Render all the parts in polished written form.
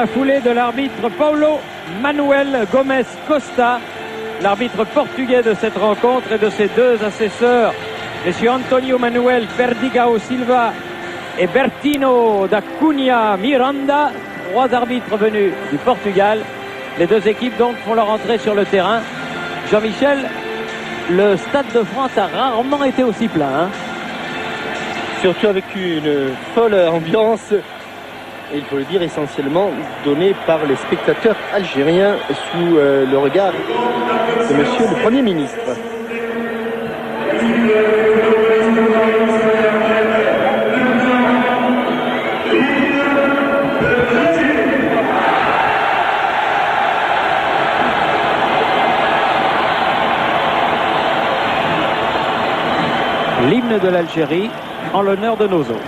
la foulée de l'arbitre Paulo Manuel Gomes Costa, l'arbitre portugais de cette rencontre, et de ses deux assesseurs, messieurs Antonio Manuel Perdigao Silva et Bertino da Cunha Miranda, trois arbitres venus du Portugal. Les deux équipes donc font leur entrée sur le terrain. Jean-Michel, le Stade de France a rarement été aussi plein, hein. Surtout avec une folle ambiance, et il faut le dire essentiellement donnée par les spectateurs algériens sous le regard de monsieur le Premier ministre. L'hymne de l'Algérie en l'honneur de nos hôtes.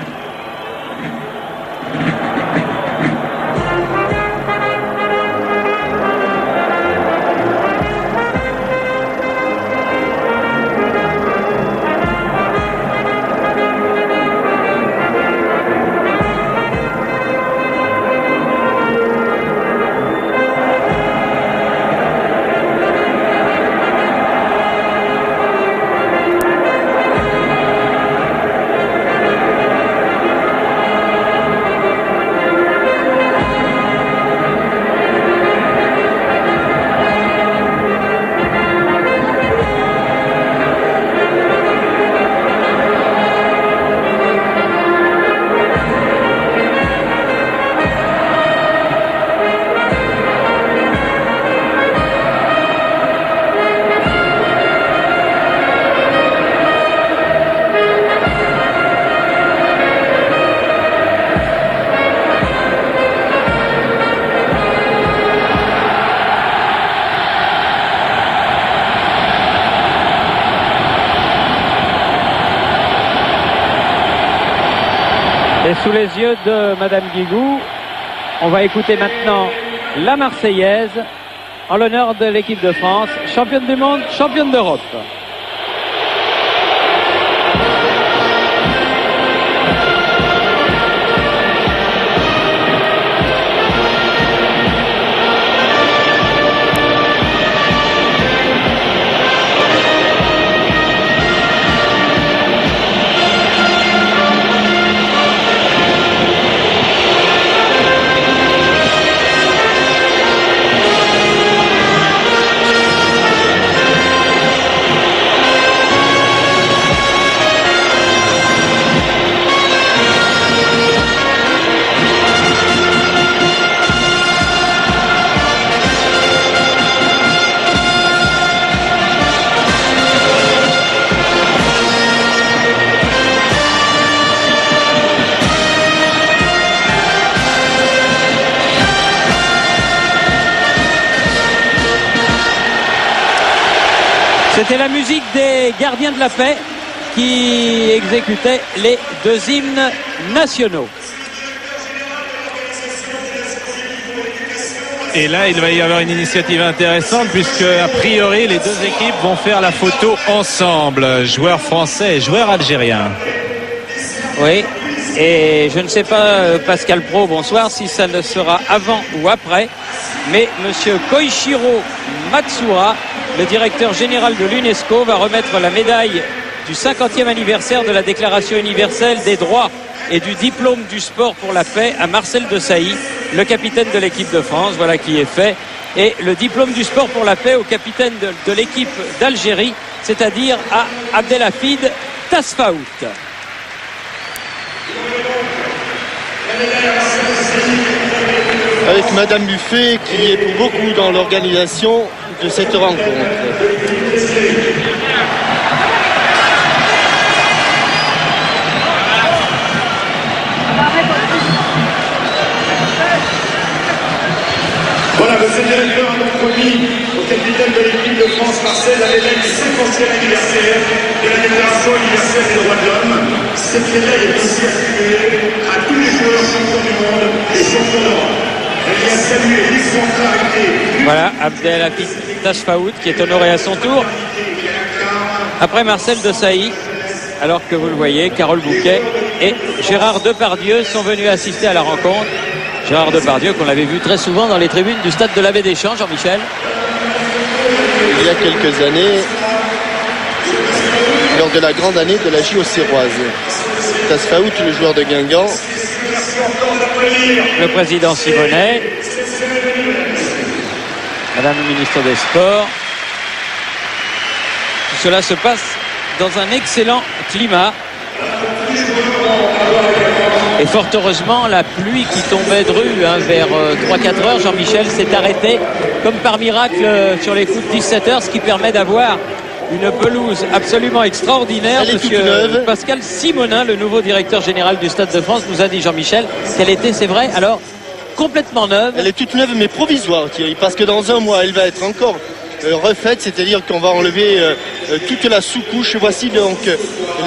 Et sous les yeux de Madame Guigou, on va écouter maintenant la Marseillaise en l'honneur de l'équipe de France, championne du monde, championne d'Europe. C'était la musique des gardiens de la paix qui exécutaient les deux hymnes nationaux. Et là, il va y avoir une initiative intéressante puisque, a priori, les deux équipes vont faire la photo ensemble, joueurs français et joueurs algériens. Oui, et je ne sais pas, Pascal Pro, bonsoir, si ça ne sera avant ou après, mais monsieur Koichiro Matsuura, le directeur général de l'UNESCO, va remettre la médaille du 50e anniversaire de la Déclaration universelle des droits et du diplôme du sport pour la paix à Marcel Desailly, le capitaine de l'équipe de France. Voilà qui est fait. Et le diplôme du sport pour la paix au capitaine de l'équipe d'Algérie, c'est-à-dire à Abdelhafid Tasfaout. Avec Madame Buffet qui est pour beaucoup dans l'organisation de cette rencontre. Voilà, monsieur le directeur a donc remis au capitaine de l'équipe de France, Marcel, la médaille du 50e anniversaire de la Déclaration universelle des droits de l'homme. Cette médaille est aussi attribuée à tous les joueurs champions du monde et champions d'Europe. Elle vient saluer l'exemplarité. Voilà, Abdelhafid Tasfaout qui est honoré à son tour. Après Marcel Desailly, alors que vous le voyez, Carole Bouquet et Gérard Depardieu sont venus assister à la rencontre. Gérard Depardieu, qu'on avait vu très souvent dans les tribunes du stade de l'Abbé des Champs, Jean-Michel. Il y a quelques années, lors de la grande année de la JO-Serroise. Tasfaout, le joueur de Guingamp. Le président Simonet. Madame le ministre des Sports. Tout cela se passe dans un excellent climat. Et fort heureusement, la pluie qui tombait de rue vers 3-4 heures, Jean-Michel, s'est arrêtée comme par miracle sur les coups de 17 heures, ce qui permet d'avoir une pelouse absolument extraordinaire. Monsieur Pascal Simonin, le nouveau directeur général du Stade de France, nous a dit, Jean-Michel, qu'elle était, c'est vrai, alors complètement neuve. Elle est toute neuve mais provisoire, Thierry, parce que dans un mois, elle va être encore refaite, c'est-à-dire qu'on va enlever toute la sous-couche. Voici donc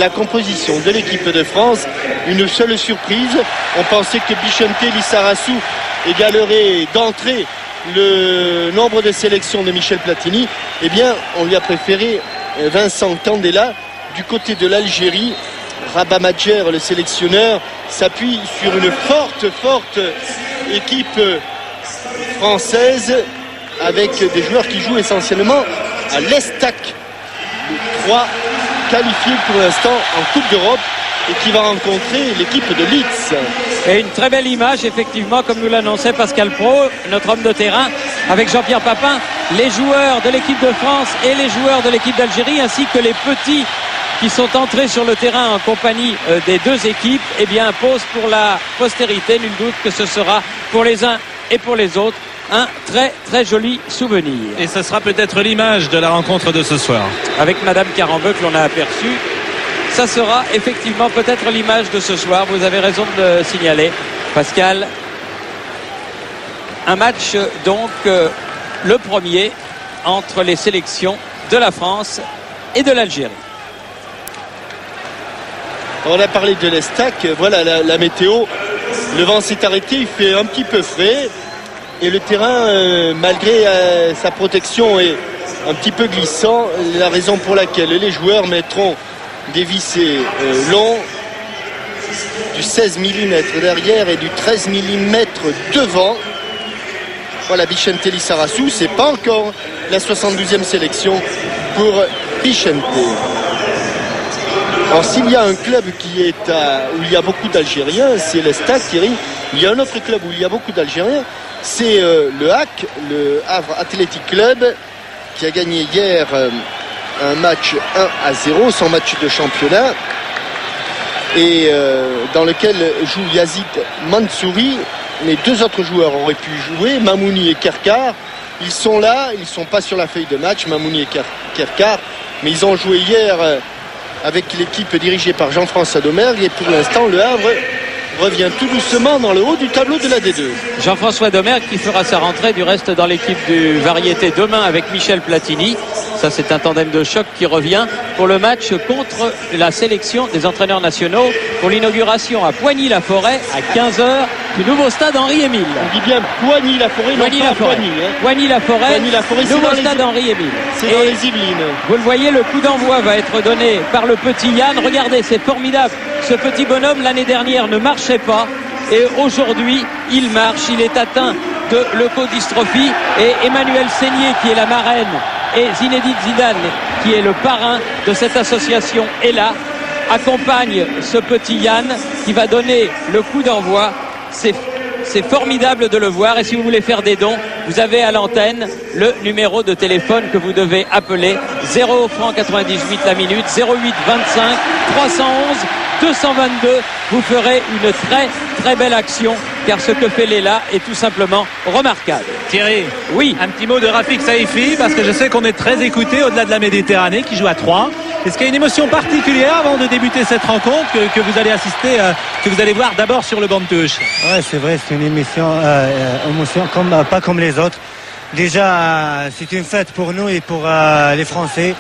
la composition de l'équipe de France. Une seule surprise, on pensait que Bichente Lissarassou égalerait d'entrée le nombre de sélections de Michel Platini. Eh bien, on lui a préféré Vincent Candela du côté de l'Algérie. Rabat Madjer, le sélectionneur, s'appuie sur une forte équipe française avec des joueurs qui jouent essentiellement à l'Estac. 3 qualifiés pour l'instant en Coupe d'Europe et qui va rencontrer l'équipe de Leeds. Et une très belle image, effectivement, comme nous l'annonçait Pascal Pro, notre homme de terrain, avec Jean-Pierre Papin, les joueurs de l'équipe de France et les joueurs de l'équipe d'Algérie, ainsi que les petits qui sont entrés sur le terrain en compagnie des deux équipes, eh bien, posent pour la postérité. Nul doute que ce sera pour les uns et pour les autres un très joli souvenir. Et ce sera peut-être l'image de la rencontre de ce soir. Avec Madame Carambeu que l'on a aperçue, ça sera effectivement peut-être l'image de ce soir. Vous avez raison de le signaler, Pascal. Un match donc le premier entre les sélections de la France et de l'Algérie. On a parlé de l'Estac, voilà la météo. Le vent s'est arrêté, il fait un petit peu frais. Et le terrain, malgré sa protection, est un petit peu glissant. La raison pour laquelle les joueurs mettront des vissés longs, du 16 mm derrière et du 13 mm devant. Voilà, Bichente Lissarassou, c'est pas encore la 72e sélection pour Bichente. Alors s'il y a un club qui est où il y a beaucoup d'Algériens, c'est l'Estac, Thierry. Il y a un autre club où il y a beaucoup d'Algériens, c'est le HAC, le Havre Athletic Club, qui a gagné hier un match 1-0, son match de championnat, et dans lequel joue Yazid Mansouri. Les deux autres joueurs auraient pu jouer, Mamouni et Kerkar. Ils sont là, ils ne sont pas sur la feuille de match, Mamouni et Kerkar, mais ils ont joué hier avec l'équipe dirigée par Jean-François Domergue, et pour l'instant le Havre revient tout doucement dans le haut du tableau de la D2. Jean-François Domergue qui fera sa rentrée du reste dans l'équipe du Variété demain avec Michel Platini. Ça, c'est un tandem de choc qui revient pour le match contre la sélection des entraîneurs nationaux pour l'inauguration à Poigny-la-Forêt à 15h du nouveau stade Henri-Émile. On dit bien Poigny-la-Forêt, non pas Poigny. Poigny-la-Forêt, nouveau stade Henri-Émile. C'est dans les Yvelines. Vous le voyez, le coup d'envoi va être donné par le petit Yann. Regardez, c'est formidable. Ce petit bonhomme, l'année dernière, ne marchait pas. Et aujourd'hui, il marche. Il est atteint de leucodystrophie. Et Emmanuel Seigné, qui est la marraine, et Zinedine Zidane, qui est le parrain de cette association, est là, accompagne ce petit Yann qui va donner le coup d'envoi. C'est formidable de le voir, et si vous voulez faire des dons, vous avez à l'antenne le numéro de téléphone que vous devez appeler, 0 francs 98 la minute, 08 25 311 222. Vous ferez une très belle action, car ce que fait Léla est tout simplement remarquable. Thierry, oui, un petit mot de Rafik Saifi, parce que je sais qu'on est très écouté au-delà de la Méditerranée, qui joue à 3. Est-ce qu'il y a une émotion particulière avant de débuter cette rencontre que vous allez assister, que vous allez voir d'abord sur le banc de touche? Ouais, c'est vrai, c'est une émotion pas comme les autres. Déjà, c'est une fête pour nous et pour les Français.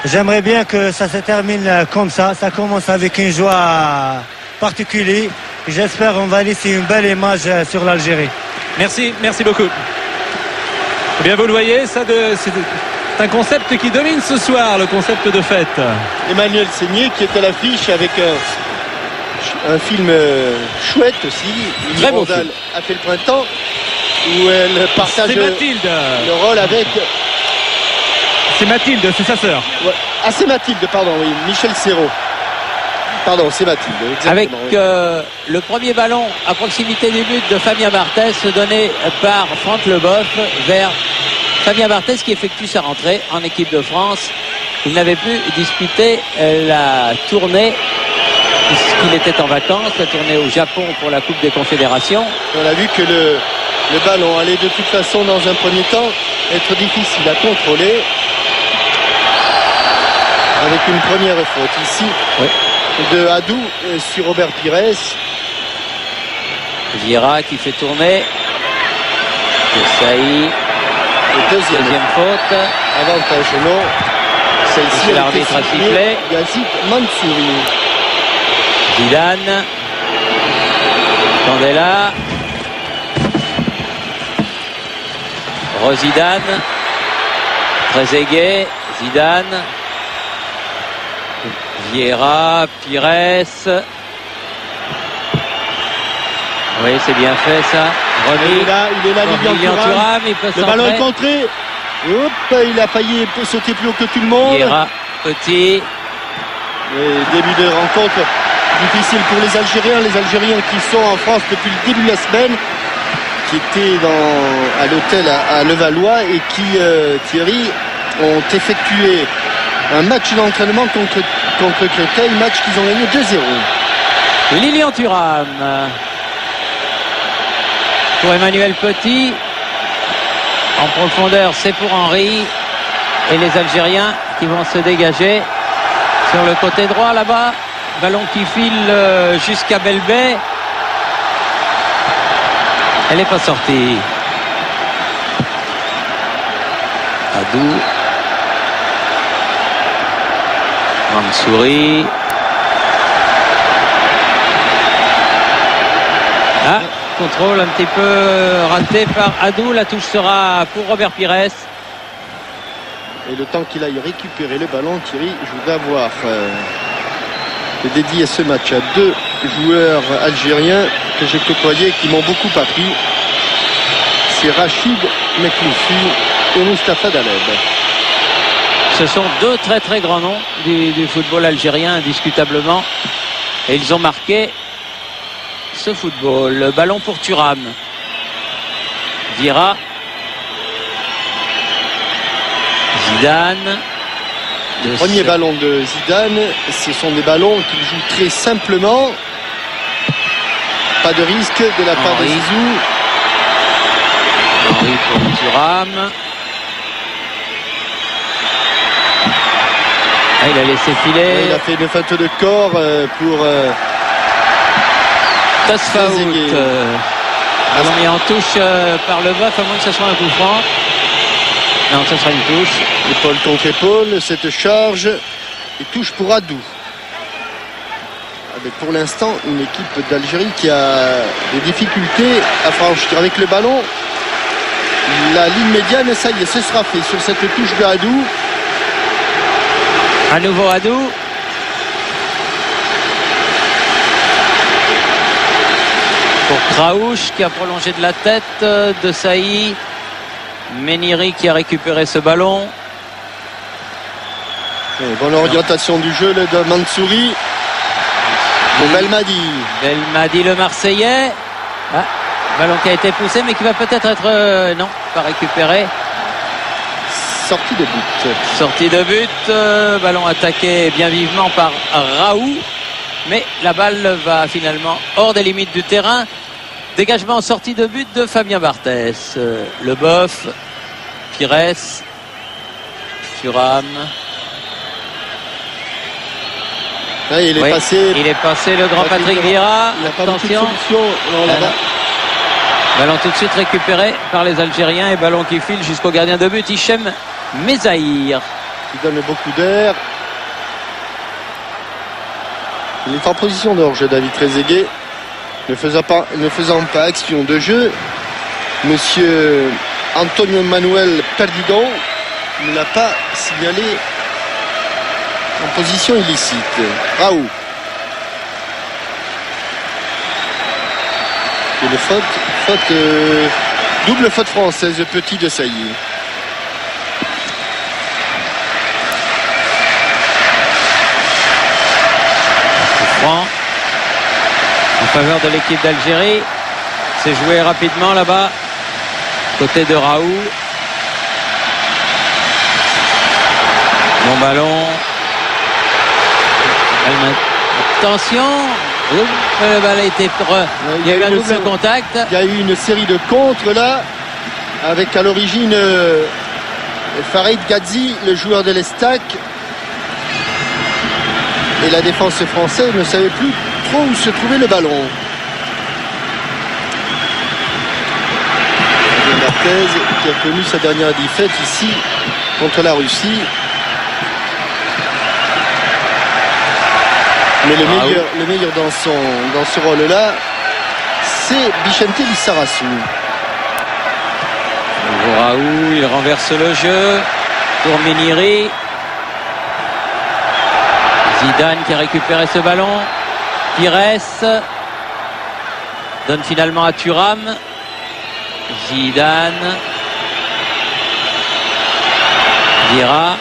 J'aimerais bien que ça se termine comme ça. Ça commence avec une joie particulière. J'espère qu'on va laisser une belle image sur l'Algérie. Merci beaucoup. Eh bien, vous le voyez, c'est un concept qui domine ce soir, le concept de fête. Emmanuel Seigné qui est à l'affiche avec un un film chouette aussi. Très beau Randall film. a fait le printemps, où elle partage C'est le Mathilde. rôle avec. C'est Mathilde, c'est sa sœur. Ouais. Ah, c'est Mathilde, pardon, oui, Michel Serrault. Pardon, c'est Mathilde, exactement. Avec oui. le premier ballon à proximité du but de Fabien Barthez donné par Franck Leboeuf vers Fabien Barthez qui effectue sa rentrée en équipe de France. Il n'avait pu disputer la tournée puisqu'il était en vacances, la tournée au Japon pour la Coupe des Confédérations. On a vu que le ballon allait de toute façon dans un premier temps être difficile à contrôler. Avec une première faute ici Oui. de Hadou sur Robert Pires. Vieira qui fait tourner. Desailly, Et deuxième faute. avantage non. Celle-ci Monsieur l'arbitre a sifflé. Yazid Mansouri. Zidane. Candela. Zidane. Trezeguet. Zidane. Vieira. Pires. Oui, c'est bien fait ça. Remis. Il est là, Pour Lilian Thuram. Thuram, il peut Le ballon est centrer. contré. Hop, il a failli sauter plus haut que tout le monde. Vieira, Petit. Et début de rencontre difficile pour les Algériens qui sont en France depuis le début de la semaine, qui étaient à l'hôtel à Levallois et qui, Thierry, ont effectué un match d'entraînement contre Créteil, match qu'ils ont gagné 2-0. Lilian Thuram. Pour Emmanuel Petit. En profondeur, c'est pour Henry. Et les Algériens qui vont se dégager sur le côté droit là-bas. Ballon qui file jusqu'à Belbé. Elle n'est pas sortie. Hadou. Mansouri. Ah, contrôle un petit peu raté par Hadou. La touche sera pour Robert Pires. Et le temps qu'il aille récupérer le ballon, Thierry, je voudrais avoir dédié ce match à deux joueurs algériens que j'ai côtoyés qui m'ont beaucoup appris. C'est Rachid Mekloufi et Moustapha Daleb. Ce sont deux très très grands noms du football algérien, indiscutablement. Et ils ont marqué ce football. Le ballon pour Thuram. Vieira. Zidane. Premier ballon de Zidane, ce sont des ballons qu'il joue très simplement. Pas de risque de la part de Henry. Zizou. Henry pour Thuram. Ah, il a laissé filer. Il a fait une faute de corps pour Tasfaout. Trezeguet. Ballon mis en touche par Leboeuf, à moins que ce soit un coup franc. Non, ce sera une touche. épaule contre épaule, cette charge et touche pour Hadou. Avec pour l'instant une équipe d'Algérie qui a des difficultés à franchir avec le ballon. La ligne médiane, ça y est, ce sera fait sur cette touche de Hadou. À nouveau Hadou. Pour Kraouch qui a prolongé de la tête de Saï. Meniri qui a récupéré ce ballon. Et bonne orientation du jeu de Mansouri. De Belmadi. Belmadi le Marseillais. Ah, ballon qui a été poussé mais qui va peut-être être non, pas récupéré. Sortie de but. Sortie de but, ballon attaqué bien vivement par Raoult, mais la balle va finalement hors des limites du terrain. Dégagement en sortie de but de Fabien Barthez. Leboeuf, Pires, Thuram. Là, il est Oui, passé. il est passé le grand Patrick Vieira. Il n'a pas beaucoup de Attention. solution. Non, là-bas. Ballon tout de suite récupéré par les Algériens et ballon qui file jusqu'au gardien de but, Hichem Mezaïr. Il donne beaucoup d'air. Il est en position de hors-jeu, David Trezeguet. Ne faisant pas action de jeu. Monsieur Antonio Manuel Perdigon ne l'a pas signalé en position illicite. Raoult. Et le double faute française, Petit de Sailly. Franc en faveur de l'équipe d'Algérie. C'est joué rapidement là-bas, côté de Raoult. Bon ballon. Attention. Le ballon a été il y a eu un double contact. Il y a eu une série de contres là, avec à l'origine Farid Gadzi, le joueur de l'Estac. Et la défense française ne savait plus trop où se trouvait le ballon. Marquez qui a connu sa dernière défaite ici contre la Russie. Mais le meilleur dans ce rôle-là, c'est Bichente Lissarassou. Raoult, il renverse le jeu pour Miniri. Zidane qui a récupéré ce ballon. Pires donne finalement à Thuram. Zidane. Vieira.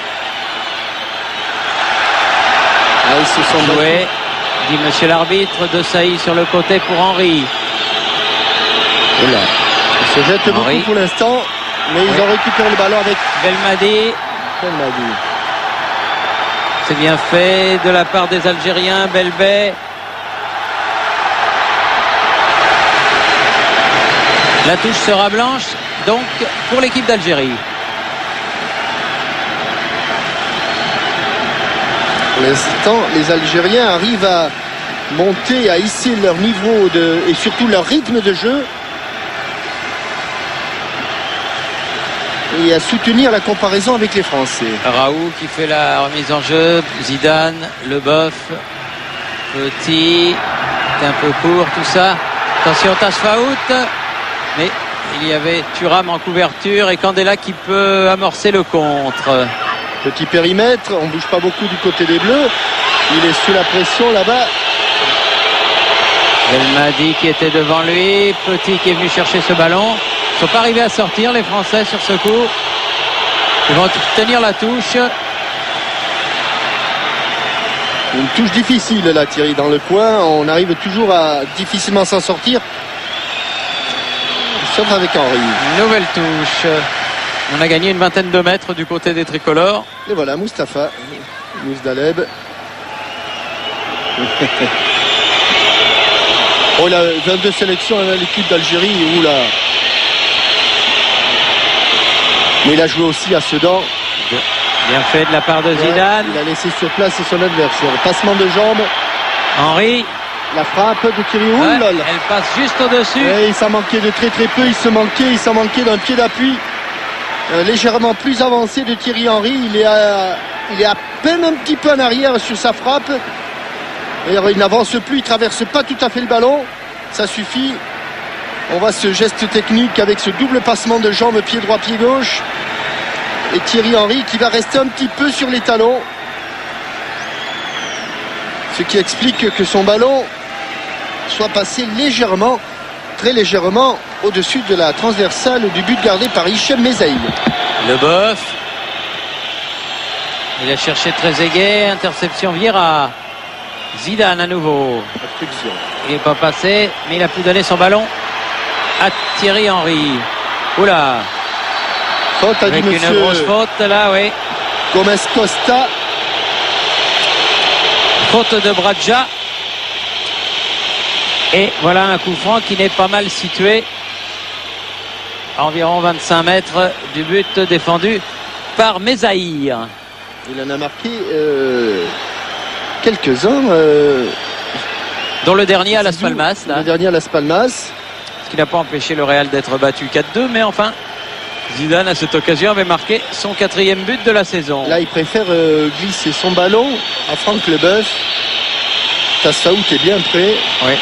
Ils se sont joués, dit monsieur l'arbitre. De Sailly sur le côté pour Henry. Oula. Ils se jettent beaucoup pour l'instant, mais ils ont récupéré le ballon avec Belmadi. C'est bien fait de la part des Algériens. Belbé. La touche sera blanche donc pour l'équipe d'Algérie. Pour l'instant, les Algériens arrivent à monter, à hisser leur niveau et surtout leur rythme de jeu et à soutenir la comparaison avec les Français. Raoult qui fait la remise en jeu. Zidane, Leboeuf, Petit, c'est un peu court tout ça. Attention, Taffaout, mais il y avait Thuram en couverture et Candela qui peut amorcer le contre. Petit périmètre, on ne bouge pas beaucoup du côté des Bleus. Il est sous la pression là-bas. Belmadi qui était devant lui. Petit qui est venu chercher ce ballon. Ils ne sont pas arrivés à sortir les Français sur ce coup. Ils vont tenir la touche. Une touche difficile là, Thierry, dans le coin. On arrive toujours à difficilement s'en sortir. Sauf avec Henry. Nouvelle touche. On a gagné une vingtaine de mètres du côté des tricolores. Et voilà, Mustapha Mousdaleb. Oh là, 22 sélections à l'équipe d'Algérie. Oula. Mais il a joué aussi à Sedan. Bien fait de la part de Zidane. Il a laissé sur place son adversaire. Passement de jambes. Henry. La frappe de Thierry. Elle passe juste au-dessus. Il s'en manquait de très très peu. Il s'en manquait d'un pied d'appui. Légèrement plus avancé de Thierry Henry. Il est à peine un petit peu en arrière sur sa frappe. D'ailleurs, il n'avance plus, il traverse pas tout à fait le ballon. Ça suffit. On voit ce geste technique avec ce double passement de jambes, pied droit, pied gauche. Et Thierry Henry qui va rester un petit peu sur les talons. Ce qui explique que son ballon soit passé légèrement, très légèrement, au-dessus de la transversale du but gardé par Hichem Mezaï. Leboeuf. Il a cherché Trezeguet, interception Vieira. Zidane à nouveau. Il n'est pas passé, mais il a pu donner son ballon à Thierry Henry. Oula. Faute avec une grosse faute là, oui. Gomez Costa. Faute de Bradja. Et voilà un coup franc qui n'est pas mal situé. À environ 25 mètres du but défendu par Mezaï. Il en a marqué quelques-uns. Dont le dernier à Las Palmas. Là. Le dernier à Las Palmas. Ce qui n'a pas empêché le Real d'être battu 4-2. Mais enfin, Zidane à cette occasion avait marqué son 4e but de la saison. Là, il préfère glisser son ballon à Franck Leboeuf. Tassaout est bien prêt. Oui.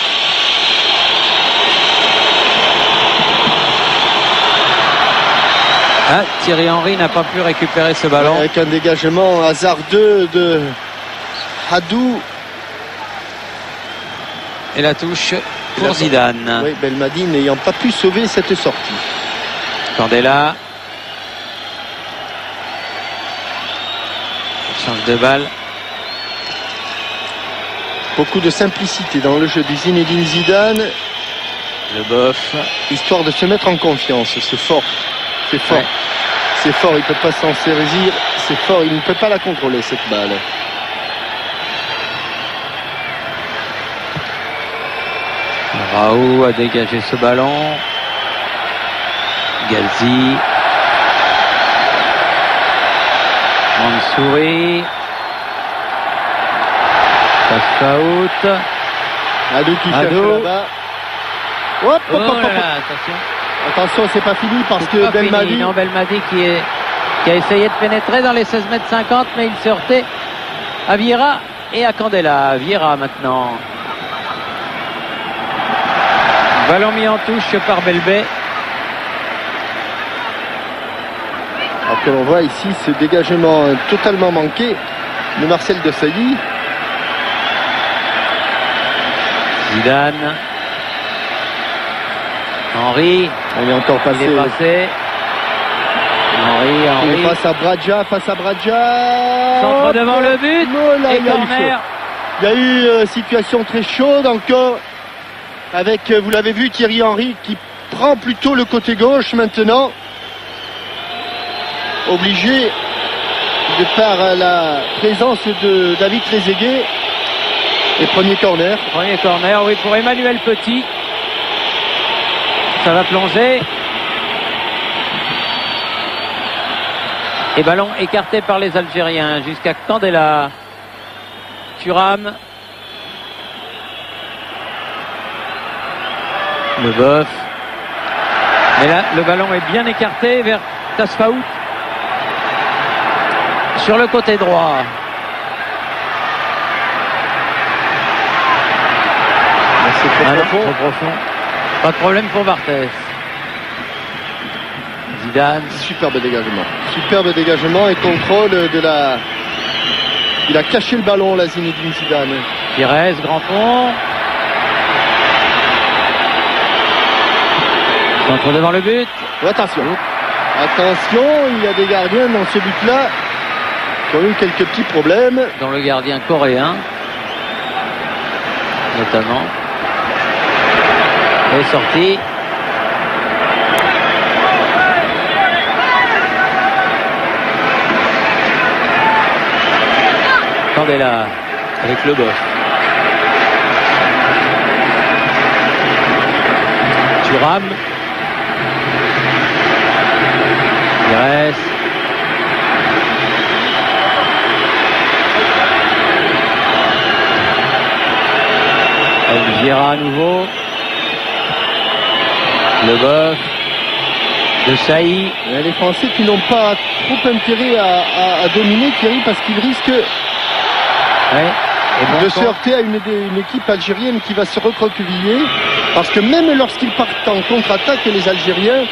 Ah, Thierry Henry n'a pas pu récupérer ce ballon. Avec un dégagement hasardeux de Hadou. Et la touche pour Zidane. Oui, Belmadi n'ayant pas pu sauver cette sortie. Candela. Change de balle. Beaucoup de simplicité dans le jeu de Zinedine Zidane. Le bof. Histoire de se mettre en confiance. C'est fort. C'est fort. Ouais. C'est fort. Il ne peut pas s'en saisir. C'est fort. Il ne peut pas la contrôler, cette balle. Raoult a dégagé ce ballon. Gazi. Mansouri. Passe-out. Adou qui cherche Adou. là-bas. Hop, Oh hop, hop, là hop. là, attention. Attention, c'est pas fini parce C'est que pas fini. Belmadi. Non, Belmadi qui a essayé de pénétrer dans les 16 mètres 50, mais il s'est heurté à Vieira et à Candela. Vieira maintenant. Ballon mis en touche par Belbé. Alors que l'on voit ici ce dégagement totalement manqué de Marcel Desailly. Zidane. Henry. Il est encore Il passé. est passé. Il est Henry. face à Bradja. Centre Hop, devant le but. oh là, Et il y a eu corner. chaud. Il y a eu situation très chaude encore. Avec, vous l'avez vu, Thierry Henry qui prend plutôt le côté gauche maintenant. Obligé, de par la présence de David Trezeguet. Et premier corner. Premier corner, oui, pour Emmanuel Petit. Ça va plonger. Et ballon écarté par les Algériens jusqu'à Candela. Thuram. Le bof. Mais là, le ballon est bien écarté vers Tasfaout. Sur le côté droit. C'est trop Ah non, profond. trop profond. Pas de problème pour Barthez. Zidane. Superbe dégagement. Superbe dégagement et contrôle de la... Il a caché le ballon, la Zinedine Zidane. Pires, grand pont. Centre devant le but. Oh, attention. Attention, il y a des gardiens dans ce but-là qui ont eu quelques petits problèmes. Dans le gardien coréen. Notamment. Et sorti. Candela avec le boss. Thuram. Pires. Vieira à nouveau. Le bof. De Saï. Les Français qui n'ont pas trop intérêt à dominer Thierry parce qu'ils risquent Ouais. Et bon de se heurter à une équipe algérienne qui va se recroqueviller. Parce que même lorsqu'ils partent en contre-attaque, les Algériens,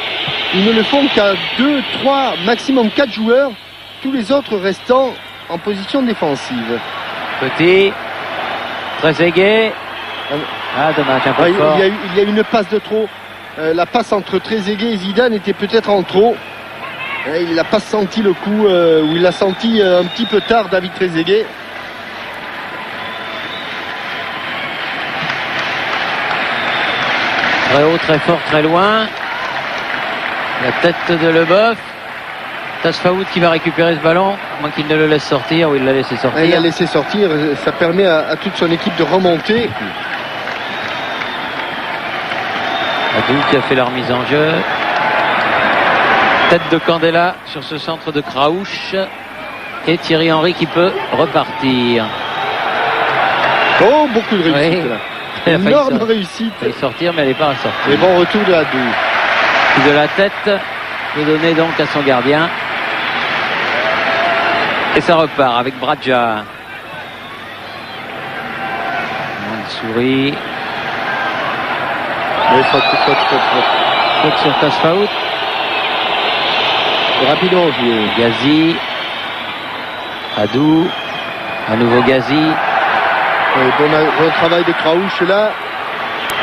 ils ne le font qu'à 2, 3, maximum 4 joueurs, tous les autres restant en position défensive. Petit. Trezeguet. Ah, dommage, un peu Ouais, fort. il y a une passe de trop. La passe entre Trezeguet et Zidane était peut-être en trop. Il n'a pas senti le coup, ou il l'a senti un petit peu tard, David Trezeguet. Très haut, très fort, très loin. La tête de Leboeuf. Tasfaout qui va récupérer ce ballon, à moins qu'il ne le laisse sortir, ou il l'a laissé sortir. Il l'a laissé sortir, ça permet à toute son équipe de remonter. Adou qui a fait la remise en jeu. Tête de Candela sur ce centre de Craouche. Et Thierry Henry qui peut repartir. Oh, beaucoup de réussite Oui. là. Il a failli Énorme sortir. réussite. Il va sortir, mais elle n'est pas ressortie. Et bon retour de Adou. De la tête, de donner donc à son gardien. Et ça repart avec Bradja. Mansouri. Mais faute. Faute sur Tasfaout. Rapidement joué. Gazi. Adou. À nouveau Gazi. Bon travail de Craouche là.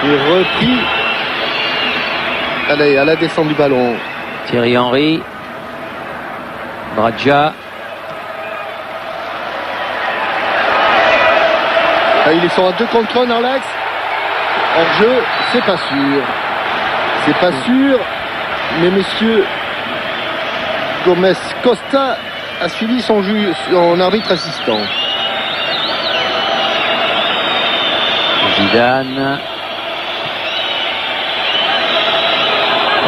Et repris. Allez, à la descente du ballon. Thierry Henry. Bradja. Ah, ils sont à 2 contre 1 dans l'axe. Hors jeu, c'est pas sûr. C'est pas sûr. Mais monsieur Gomez Costa a suivi son arbitre assistant. Zidane.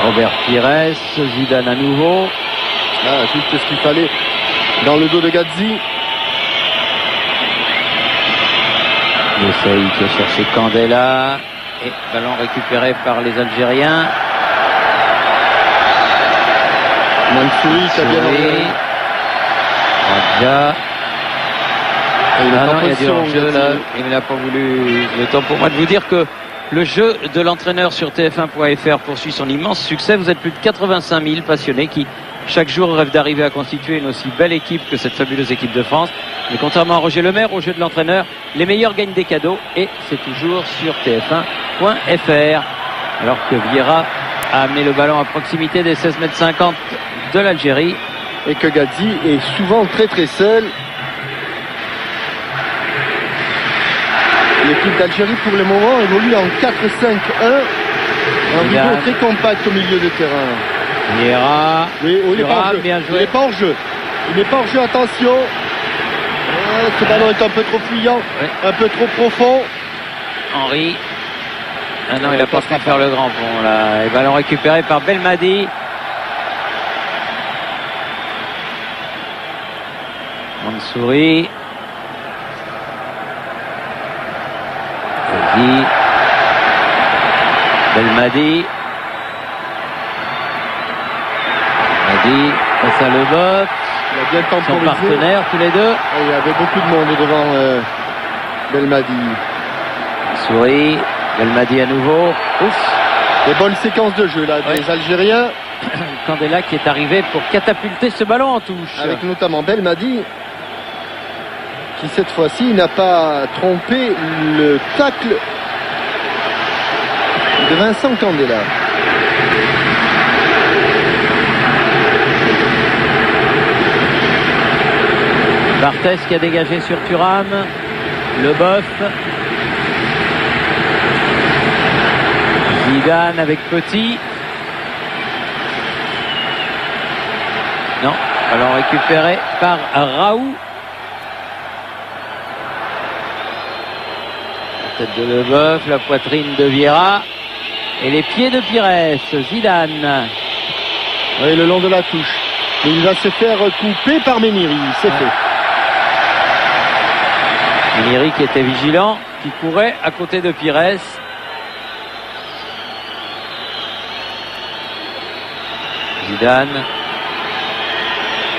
Robert Pires. Zidane à nouveau. Ah, juste ce qu'il fallait dans le dos de Gazzi. Essaye qui a cherché Candela. Et ballon récupéré par les Algériens. Mansouri qui a bien envoyé. Bradja. Il Ah non, il y a du hors-jeu là. Il n'a pas voulu le temps pour moi de vous dire que le jeu de l'entraîneur sur TF1.fr poursuit son immense succès. Vous êtes plus de 85 000 passionnés qui, chaque jour, rêvent d'arriver à constituer une aussi belle équipe que cette fabuleuse équipe de France. Mais contrairement à Roger Lemaire, au jeu de l'entraîneur, les meilleurs gagnent des cadeaux et c'est toujours sur TF1.fr. Alors que Vieira a amené le ballon à proximité des 16,50 m de l'Algérie. Et que Gazzi est souvent très très seul. L'équipe d'Algérie pour le moment évolue en 4-5-1. Un niveau très compact au milieu de terrain. Vieira, Oui, il n'est pas hors jeu. bien Il joué. n'est pas hors jeu. Il n'est pas hors jeu, attention. Ce ballon est un peu trop fuyant, un peu trop profond. Henry. Ah non, il n'a pas pu faire le grand pont là. Et ballon récupéré par Belmadi. Mansouri. Vas-y. Belmadi. Belmadi face à Leboeuf. Il a bien Son temporisé. partenaire, tous les deux. Il y avait beaucoup de monde devant Belmadi. Mansouri. Belmadi à nouveau. Ouf. Des bonnes séquences de jeu là, des Algériens. Candela qui est arrivé pour catapulter ce ballon en touche. Avec notamment Belmadi, qui cette fois-ci n'a pas trompé le tacle de Vincent Candela. Barthez qui a dégagé sur Thuram. Leboeuf. Zidane avec Petit. Non, ballon récupéré par Raoult. La tête de Leboeuf, la poitrine de Vieira. Et les pieds de Pires. Zidane. Oui, le long de la touche. Et il va se faire couper par Méniri, c'est fait. Méniri qui était vigilant, qui courait à côté de Pires. Zidane.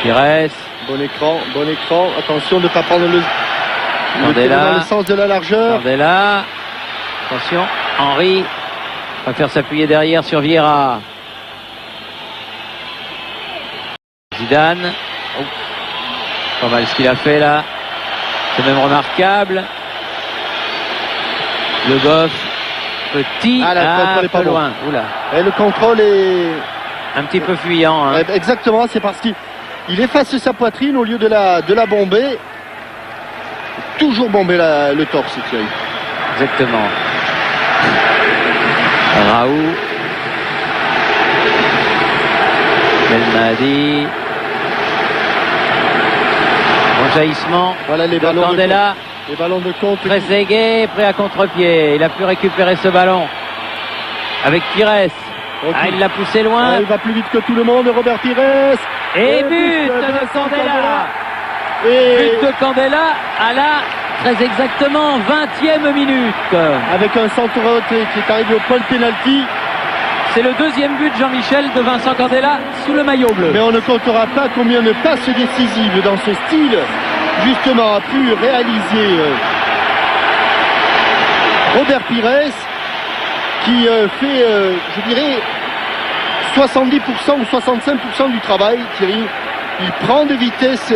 Pires. Bon écran. Attention de ne pas prendre le Candela. dans le sens de la largeur. Candela. Attention. Henry va faire s'appuyer derrière sur Vieira. Zidane. Oh. Pas mal ce qu'il a fait là. C'est même remarquable. Leboeuf. Petit. Ah, la contrôle est pas peu bon. loin. Oula. Et le contrôle est Un petit peu fuyant. Hein. exactement, c'est parce qu'il efface sa poitrine au lieu de la bomber. Toujours bomber le torse, Thierry. Exactement. Raoult. Belmadi. Bon jaillissement Voilà les de ballons Candela. les ballons de compte. Trezeguet prêt à contre-pied. Il a pu récupérer ce ballon avec Pires. Ah, il l'a poussé loin. Il va plus vite que tout le monde, Robert Pires. Et but de Candela. Et But de Candela à la très exactement 20e minute. avec un centre qui est arrivé au point de pénalty. C'est le deuxième but, Jean-Michel, de Vincent Candela sous le maillot bleu. Mais on ne comptera pas combien de passes décisives dans ce style, justement, a pu réaliser Robert Pires, qui fait, je dirais, 70% ou 65% du travail, Thierry. Il prend de vitesse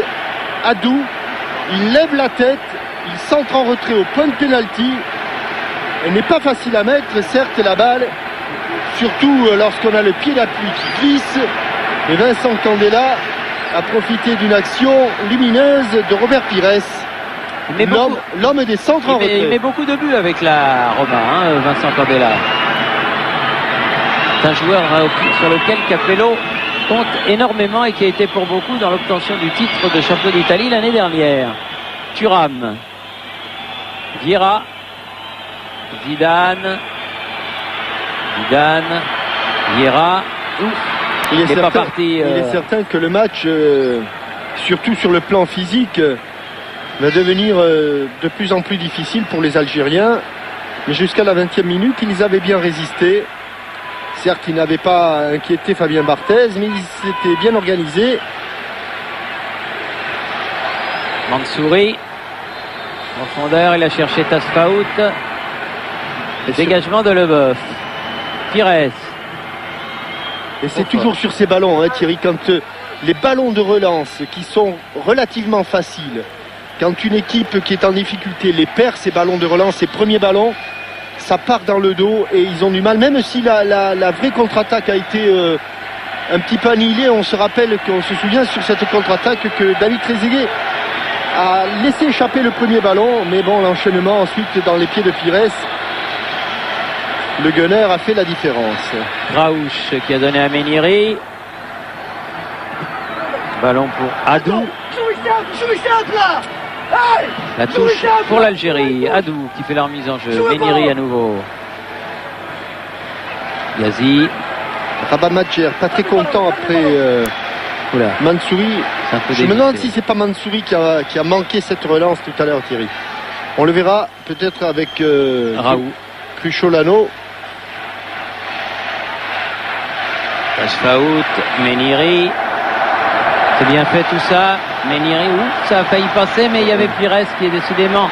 à doux, il lève la tête, il centre en retrait au point de pénalty. Elle n'est pas facile à mettre, certes, la balle, surtout lorsqu'on a le pied d'appui qui glisse. Et Vincent Candela a profité d'une action lumineuse de Robert Pires, l'homme des centres en retrait. Il met beaucoup de buts avec la Roma, hein, Vincent Candela. C'est un joueur sur lequel Capello compte énormément et qui a été pour beaucoup dans l'obtention du titre de champion d'Italie l'année dernière. Thuram, Vieira, Zidane, Vieira. Il est pas parti. Il est certain que le match, surtout sur le plan physique, va devenir de plus en plus difficile pour les Algériens. Mais jusqu'à la 20e minute, ils avaient bien résisté. Certes, ils n'avaient pas inquiété Fabien Barthez, mais ils s'étaient bien organisés. Mansouri, profondeur, il a cherché Tasfaout. Dégagement de Leboeuf. Pires. Et c'est toujours sur ces ballons, hein, Thierry, quand les ballons de relance qui sont relativement faciles, quand une équipe qui est en difficulté les perd, ces ballons de relance, ces premiers ballons, ça part dans le dos et ils ont du mal, même si la vraie contre-attaque a été un petit peu annihilée. On se rappelle qu'on se souvient sur cette contre-attaque que David Trezeguet a laissé échapper le premier ballon, mais bon, l'enchaînement ensuite dans les pieds de Pires, le gunner a fait la différence. Raouch qui a donné à Meniri. Ballon pour Adou. La touche pour l'Algérie. Adou qui fait la remise en jeu. Meniri à nouveau. Yazi. Rabat Madjer, pas très content après Mansouri. Je me demande si c'est pas Mansouri qui a manqué cette relance tout à l'heure, Thierry. On le verra peut-être avec Raoult. Crucholano. Tasfaout, Meniri. C'est bien fait tout ça. Meniri, ça a failli passer, mais il y avait Pires qui est décidément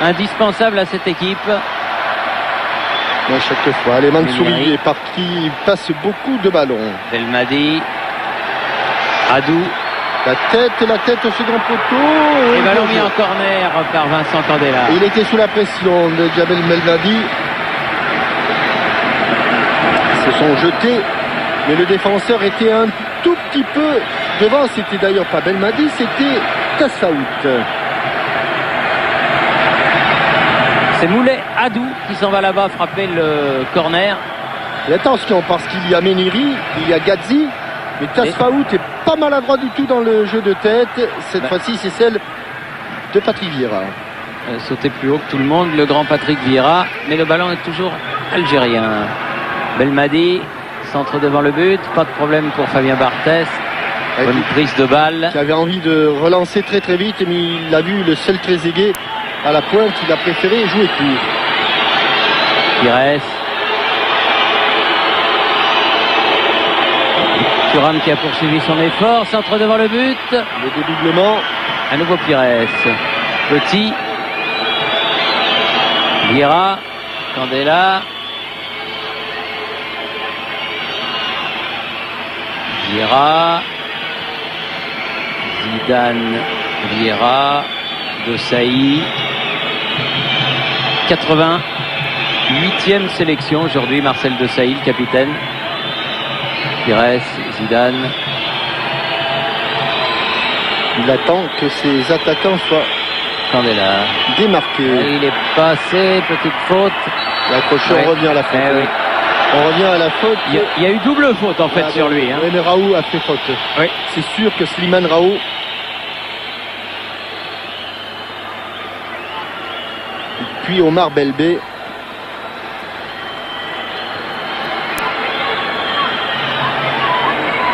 indispensable à cette équipe. À chaque fois. Allez, Mansouri est parti, il passe beaucoup de ballons. Belmadi. Adou. La tête au second poteau. Et ballon mis en corner par Vincent Candela. Il était sous la pression de Djabel Belmadi. Ils se sont jetés. Mais le défenseur était un tout petit peu devant. C'était d'ailleurs pas Belmadi, c'était Tassaout. C'est Moulet Adou qui s'en va là-bas frapper le corner. Et attention, parce qu'il y a Meniri, il y a Gadzi, mais Tasfaout est pas maladroit du tout dans le jeu de tête. Cette fois-ci, c'est celle de Patrick Vieira. Sauter plus haut que tout le monde, le grand Patrick Vieira, mais le ballon est toujours algérien. Belmadi. Centre devant le but, pas de problème pour Fabien Barthez. Bonne prise de balle. Qui avait envie de relancer très très vite, mais il a vu le seul Trezeguet à la pointe, il a préféré jouer court. Pires. Thuram qui a poursuivi son effort, centre devant le but. Le dédoublement. À nouveau Pires. Petit. Vieira. Candela. Vieira, Zidane, Vieira, De Sailly, 88e sélection aujourd'hui, Marcel De Sailly, le capitaine. Pires, Zidane. Il attend que ses attaquants soient démarqués. Il est passé, petite faute. L'accrocheur revient à la faute. Oui. On revient à la faute. Il y a eu double faute en fait sur lui. Hein. Mais Raoult a fait faute. Oui. C'est sûr que Slimane Raoult. Puis Omar Belbé.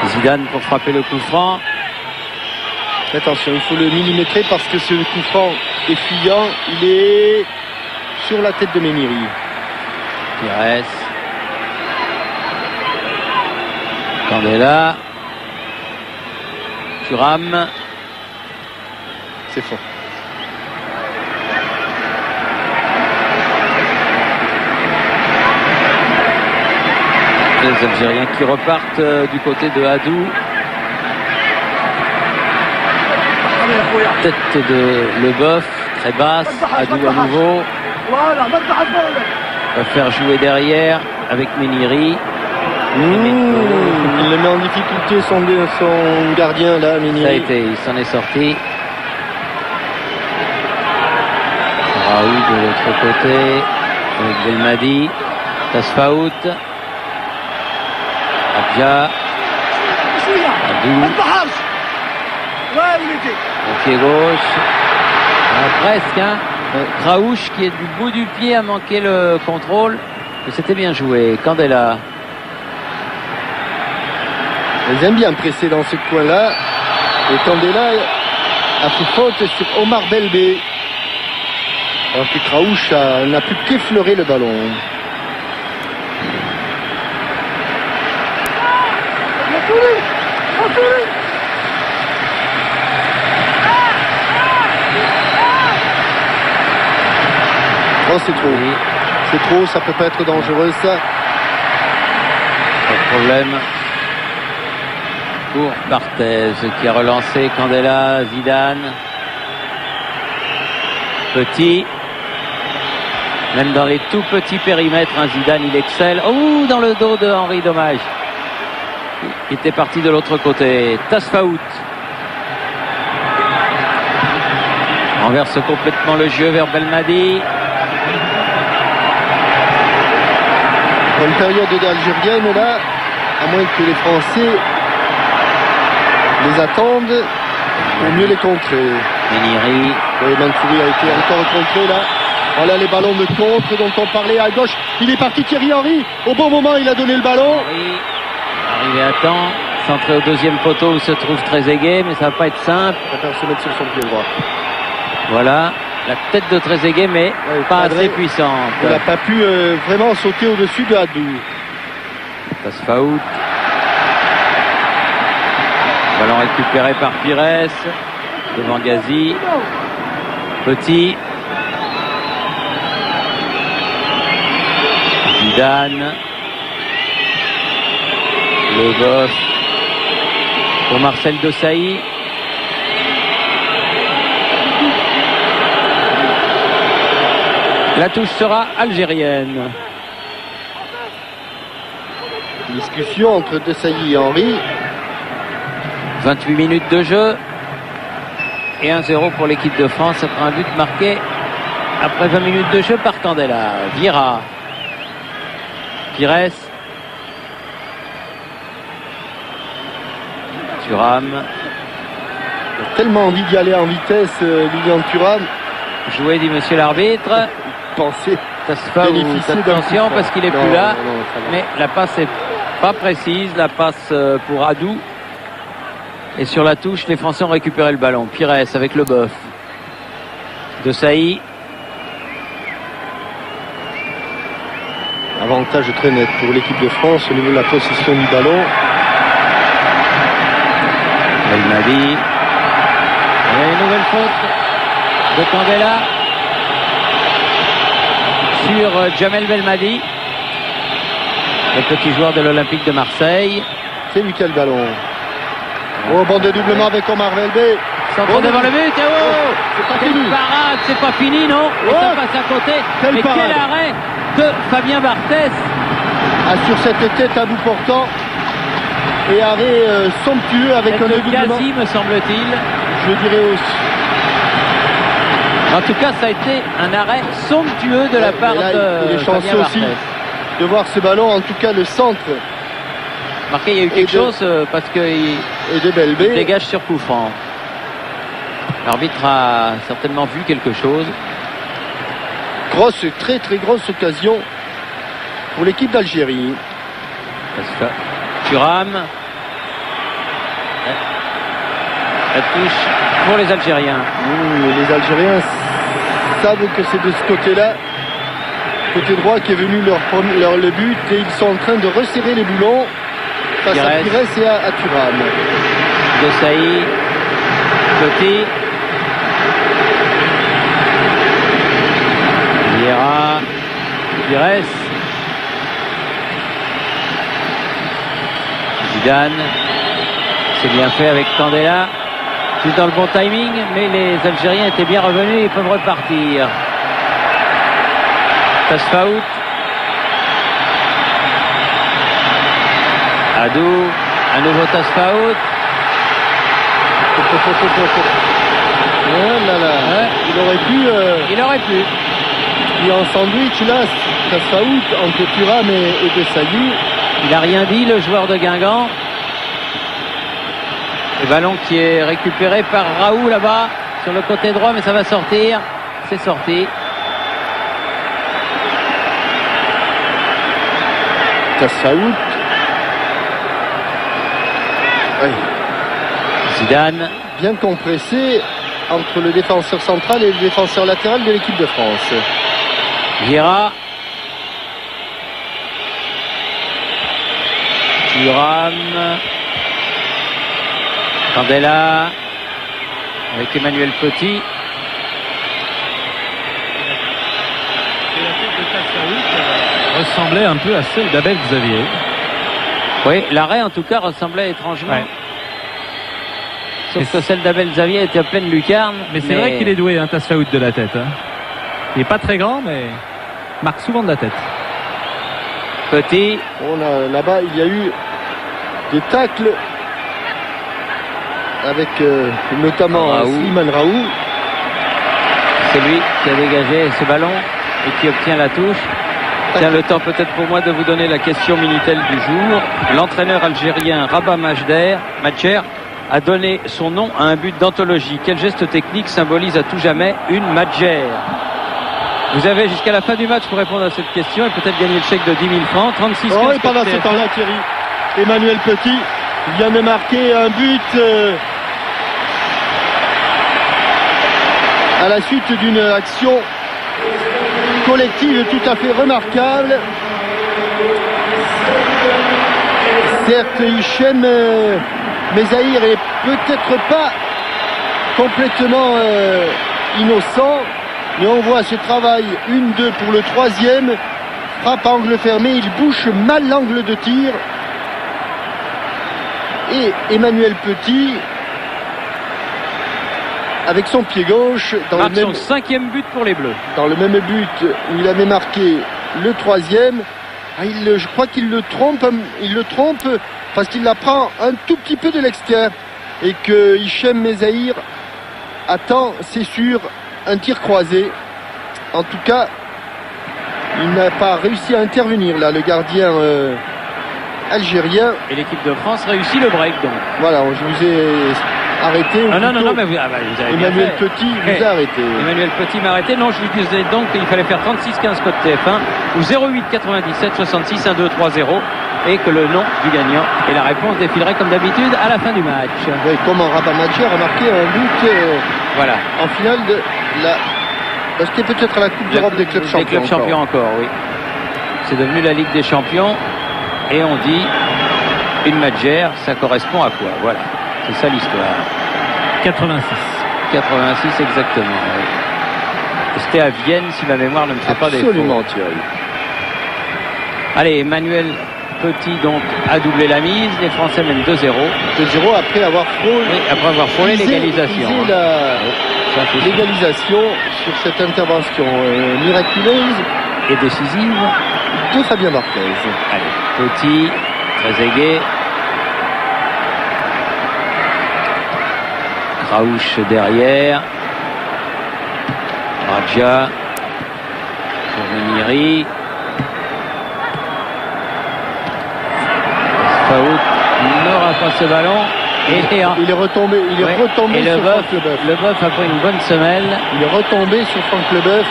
Zidane pour frapper le coup franc. Attention, il faut le millimétrer parce que ce coup franc est fuyant. Il est sur la tête de Meniri. Pires. Candela. Thuram. C'est fort. Les Algériens qui repartent du côté de Adou. Tête de Leboeuf, très basse. Adou à nouveau. va faire jouer derrière avec Meniri. Il le met en difficulté son gardien là, Meniri. Ça a été, il s'en est sorti. Raoult de l'autre côté avec Belmadi. Tasfaout. Abdia. Adou. Au pied gauche. Presque, hein. Kraouch qui est du bout du pied a manqué le contrôle. Mais c'était bien joué. Candela. Ils aiment bien presser dans ce coin-là. Et Candela a fait faute sur Omar Belbé. Alors que Kraouch n'a pu qu'effleurer le ballon. Oh, c'est trop. Oui. C'est trop, ça peut pas être dangereux, ça. Pas de problème. Pour Barthez qui a relancé Candela, Zidane. Petit. Même dans les tout petits périmètres, hein, Zidane il excelle. Oh, dans le dos de Henri, dommage. Il était parti de l'autre côté. Tasfaout renverse complètement le jeu vers Belmadi. Dans une période algérienne là, à moins que les Français les attendent pour mieux les contrer. Meniri. Oui, Mansouri a été encore contré là. Voilà les ballons de contre dont on parlait à gauche. Il est parti Thierry Henry. Au bon moment, il a donné le ballon. Henry, arrivé à temps. Centré au deuxième poteau où se trouve Trezeguet, mais ça va pas être simple. Il va se mettre sur son pied droit. Voilà, la tête de Trezeguet, mais pas assez puissante. Il n'a pas pu vraiment sauter au-dessus de Hadou. Tasfaout. Ballon récupéré par Pires. Devant Gazi. Petit. Zidane. Le Boff. Pour Marcel Desailly. La touche sera algérienne. Discussion entre Desailly et Henry. 28 minutes de jeu. Et 1-0 pour l'équipe de France après un but marqué après 20 minutes de jeu par Candela. Vieira. Pires. Thuram. Il a tellement envie d'y aller en vitesse, Lilian Thuram. Joué, dit monsieur l'arbitre. Pensez. Tasfaout, attention parce qu'il est plus là. Mais la passe est pas précise. La passe pour Hadou. Et sur la touche, les Français ont récupéré le ballon. Pires avec le Boff. Desailly. Avantage très net pour l'équipe de France au niveau de la possession du ballon. Belmadi. Et une nouvelle faute de Candela sur Jamel Belmadi, le petit joueur de l'Olympique de Marseille. C'est lui qui a le ballon. Oh, bon dédoublement avec Omar Belbé. Centre devant le but. Et oh, c'est pas quelle fini. parade, c'est pas fini, non. Et ça passe à côté. Quelle Mais parade. quel arrêt de Fabien Barthez. Ah, sur cette tête à bout portant. Et arrêt somptueux avec un De dédoublement. Gazi, me semble-t-il. Je dirais aussi. En tout cas, ça a été un arrêt somptueux de la part Et là, de il est chanceux Fabien aussi Barthez. de voir ce ballon, en tout cas le centre. Marqué, il y a eu quelque chose parce qu'il Et de Belbé. dégage sur coup franc. L'arbitre a certainement vu quelque chose. Grosse, très très grosse occasion pour l'équipe d'Algérie. Thuram. La touche pour les Algériens. Les Algériens savent que c'est de ce côté-là, côté droit, qui est venu le but, et ils sont en train de resserrer les boulons face à Pires et à Thuram. Desailly. Petit. Vieira. Pires. Zidane. C'est bien fait avec Candela. Juste dans le bon timing, mais les Algériens étaient bien revenus et peuvent repartir. Tasfaout. Adou, un nouveau Tasfaout. Oh là là. Ouais. Il aurait pu. Il est en sandwich là, Tasfaout entre Thuram et Desailly. Il n'a rien dit, le joueur de Guingamp. Le ballon qui est récupéré par Raoult là-bas, sur le côté droit, mais ça va sortir. C'est sorti. Tasfaout. Oui. Zidane. Bien compressé entre le défenseur central et le défenseur latéral de l'équipe de France. Vieira. Thuram. Candela. Avec Emmanuel Petit. Et la tête de Tasfaout ressemblait un peu à celle d'Abel Xavier. Oui, l'arrêt en tout cas ressemblait étrangement. Ouais. Sauf que celle d'Abel Xavier était à pleine lucarne. Mais c'est vrai qu'il est doué, hein, Tasfaout de la tête. Hein. Il n'est pas très grand, mais marque souvent de la tête. Petit. Là-bas, il y a eu des tacles avec notamment Raoult. Slimane Raoult. C'est lui qui a dégagé ce ballon et qui obtient la touche. Tiens, le temps peut-être pour moi de vous donner la question Minitel du jour. L'entraîneur algérien Rabat Majder a donné son nom à un but d'anthologie. Quel geste technique symbolise à tout jamais une Majder? Vous avez jusqu'à la fin du match pour répondre à cette question et peut-être gagner le chèque de 10 000 francs. 36 Oh, 15 et pendant ce temps-là, Thierry, Emmanuel Petit vient de marquer un but à la suite d'une action collective tout à fait remarquable. Certes, Hichem Mezaïr est peut-être pas complètement innocent, mais on voit ce travail, 1-2 pour le troisième, frappe à angle fermé, il bouche mal l'angle de tir. Et Emmanuel Petit, avec son pied gauche, marque son 5e but pour les Bleus. dans le même but où il avait marqué le troisième. Je crois qu'il le trompe parce qu'il la prend un tout petit peu de l'extérieur et que Hichem Mezaïr attend, c'est sûr, un tir croisé. En tout cas, il n'a pas réussi à intervenir là, le gardien algérien. Et l'équipe de France réussit le break donc. Voilà, je vous ai arrêté. Non, mais vous avez bien Emmanuel fait. Petit vous a arrêté. Emmanuel Petit m'a arrêté. Non, je lui disais donc qu'il fallait faire 36-15 code TF1 ou 08 97 66 12 3 0 et que le nom du gagnant et la réponse défilerait comme d'habitude à la fin du match. Oui, comment Rabat Majder a marqué un but Voilà. en finale de la... C'était peut-être à la Coupe d'Europe des clubs champions. Des clubs champions encore, oui. C'est devenu la Ligue des champions et on dit une Majder, ça correspond à quoi? Voilà, c'est ça l'histoire. 86. 86 exactement. Oui. C'était à Vienne si ma mémoire ne me fait pas défaut. Absolument, Thierry. Allez, Emmanuel Petit donc a doublé la mise. Les Français mènent 2-0. 2-0 après avoir frôlé. Oui, après avoir frôlé l'égalisation. L'égalisation sur cette intervention miraculeuse Et décisive. de Fabien Barthez. Allez, Petit, très aigué. Craouche derrière. Radja. Miri. Faout n'aura pas ce ballon. Il est retombé, Et sur Franck Leboeuf. Le Boeuf a pris une bonne semelle. Il est retombé sur Franck Leboeuf.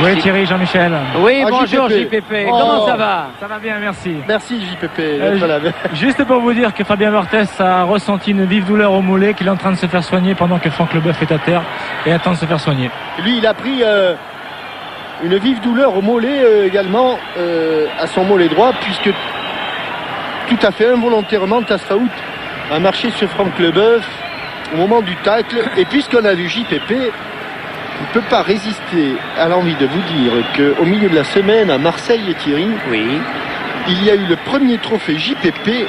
Oui, Thierry, Jean-Michel. Oui, Ah, bonjour JPP. JPP. Oh. Comment ça va? Ça va bien, merci. Merci JPP. Voilà. Juste pour vous dire que Fabien Barthez a ressenti une vive douleur au mollet, qu'il est en train de se faire soigner pendant que Franck Leboeuf est à terre et attend de se faire soigner. Lui, il a pris une vive douleur au mollet également, à son mollet droit, puisque tout à fait involontairement, Tasfaout a marché sur Franck Leboeuf au moment du tacle. Et puisqu'on a vu JPP, il ne peut pas résister à l'envie de vous dire qu'au milieu de la semaine, à Marseille et Thierry, Oui. il y a eu le premier trophée JPP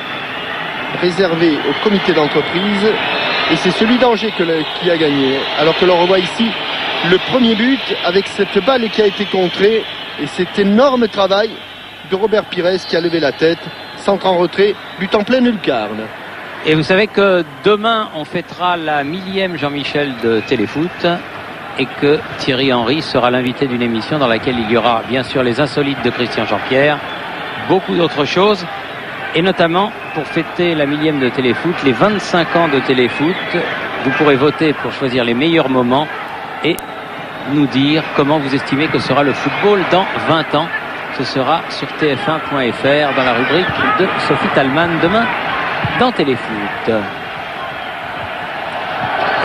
réservé au comité d'entreprise. Et c'est celui d'Angers qui a gagné. Alors que l'on revoit ici le premier but avec cette balle qui a été contrée. Et cet énorme travail de Robert Pires qui a levé la tête. Centre en retrait, but en pleine lucarne. Et vous savez que demain, on fêtera la 1000e Jean-Michel de Téléfoot et que Thierry Henry sera l'invité d'une émission dans laquelle il y aura bien sûr les insolites de Christian Jean-Pierre, beaucoup d'autres choses, et notamment pour fêter la 1000e de Téléfoot, les 25 ans de Téléfoot. Vous pourrez voter pour choisir les meilleurs moments et nous dire comment vous estimez que sera le football dans 20 ans. Ce sera sur tf1.fr dans la rubrique de Sophie Thalmann demain dans Téléfoot.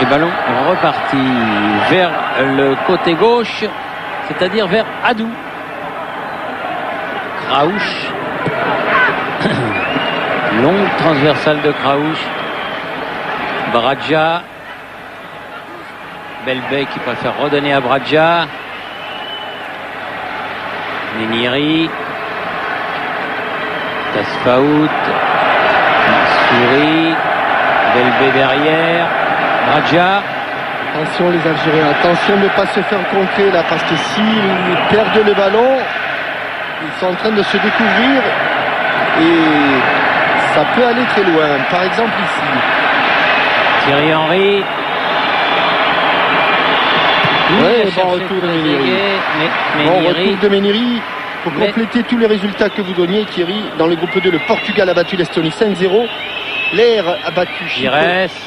Et ballon reparti vers le côté gauche, c'est-à-dire vers Adou. Craouche. Longue transversale de Craouche. Bradja. Belbey qui préfère redonner à Bradja. Neniri. Tasfaout. Souris. Belbey derrière. Bradja. Attention les Algériens, attention de ne pas se faire contrer là, parce que s'ils perdent le ballon, ils sont en train de se découvrir et ça peut aller très loin. Par exemple ici. Thierry Henry. Ouais, bon retour de Méniri. Bon retour de Méniri. Pour compléter tous les résultats que vous donniez, Thierry, dans le groupe 2, le Portugal a battu l'Estonie 5-0. L'Air a battu Chypre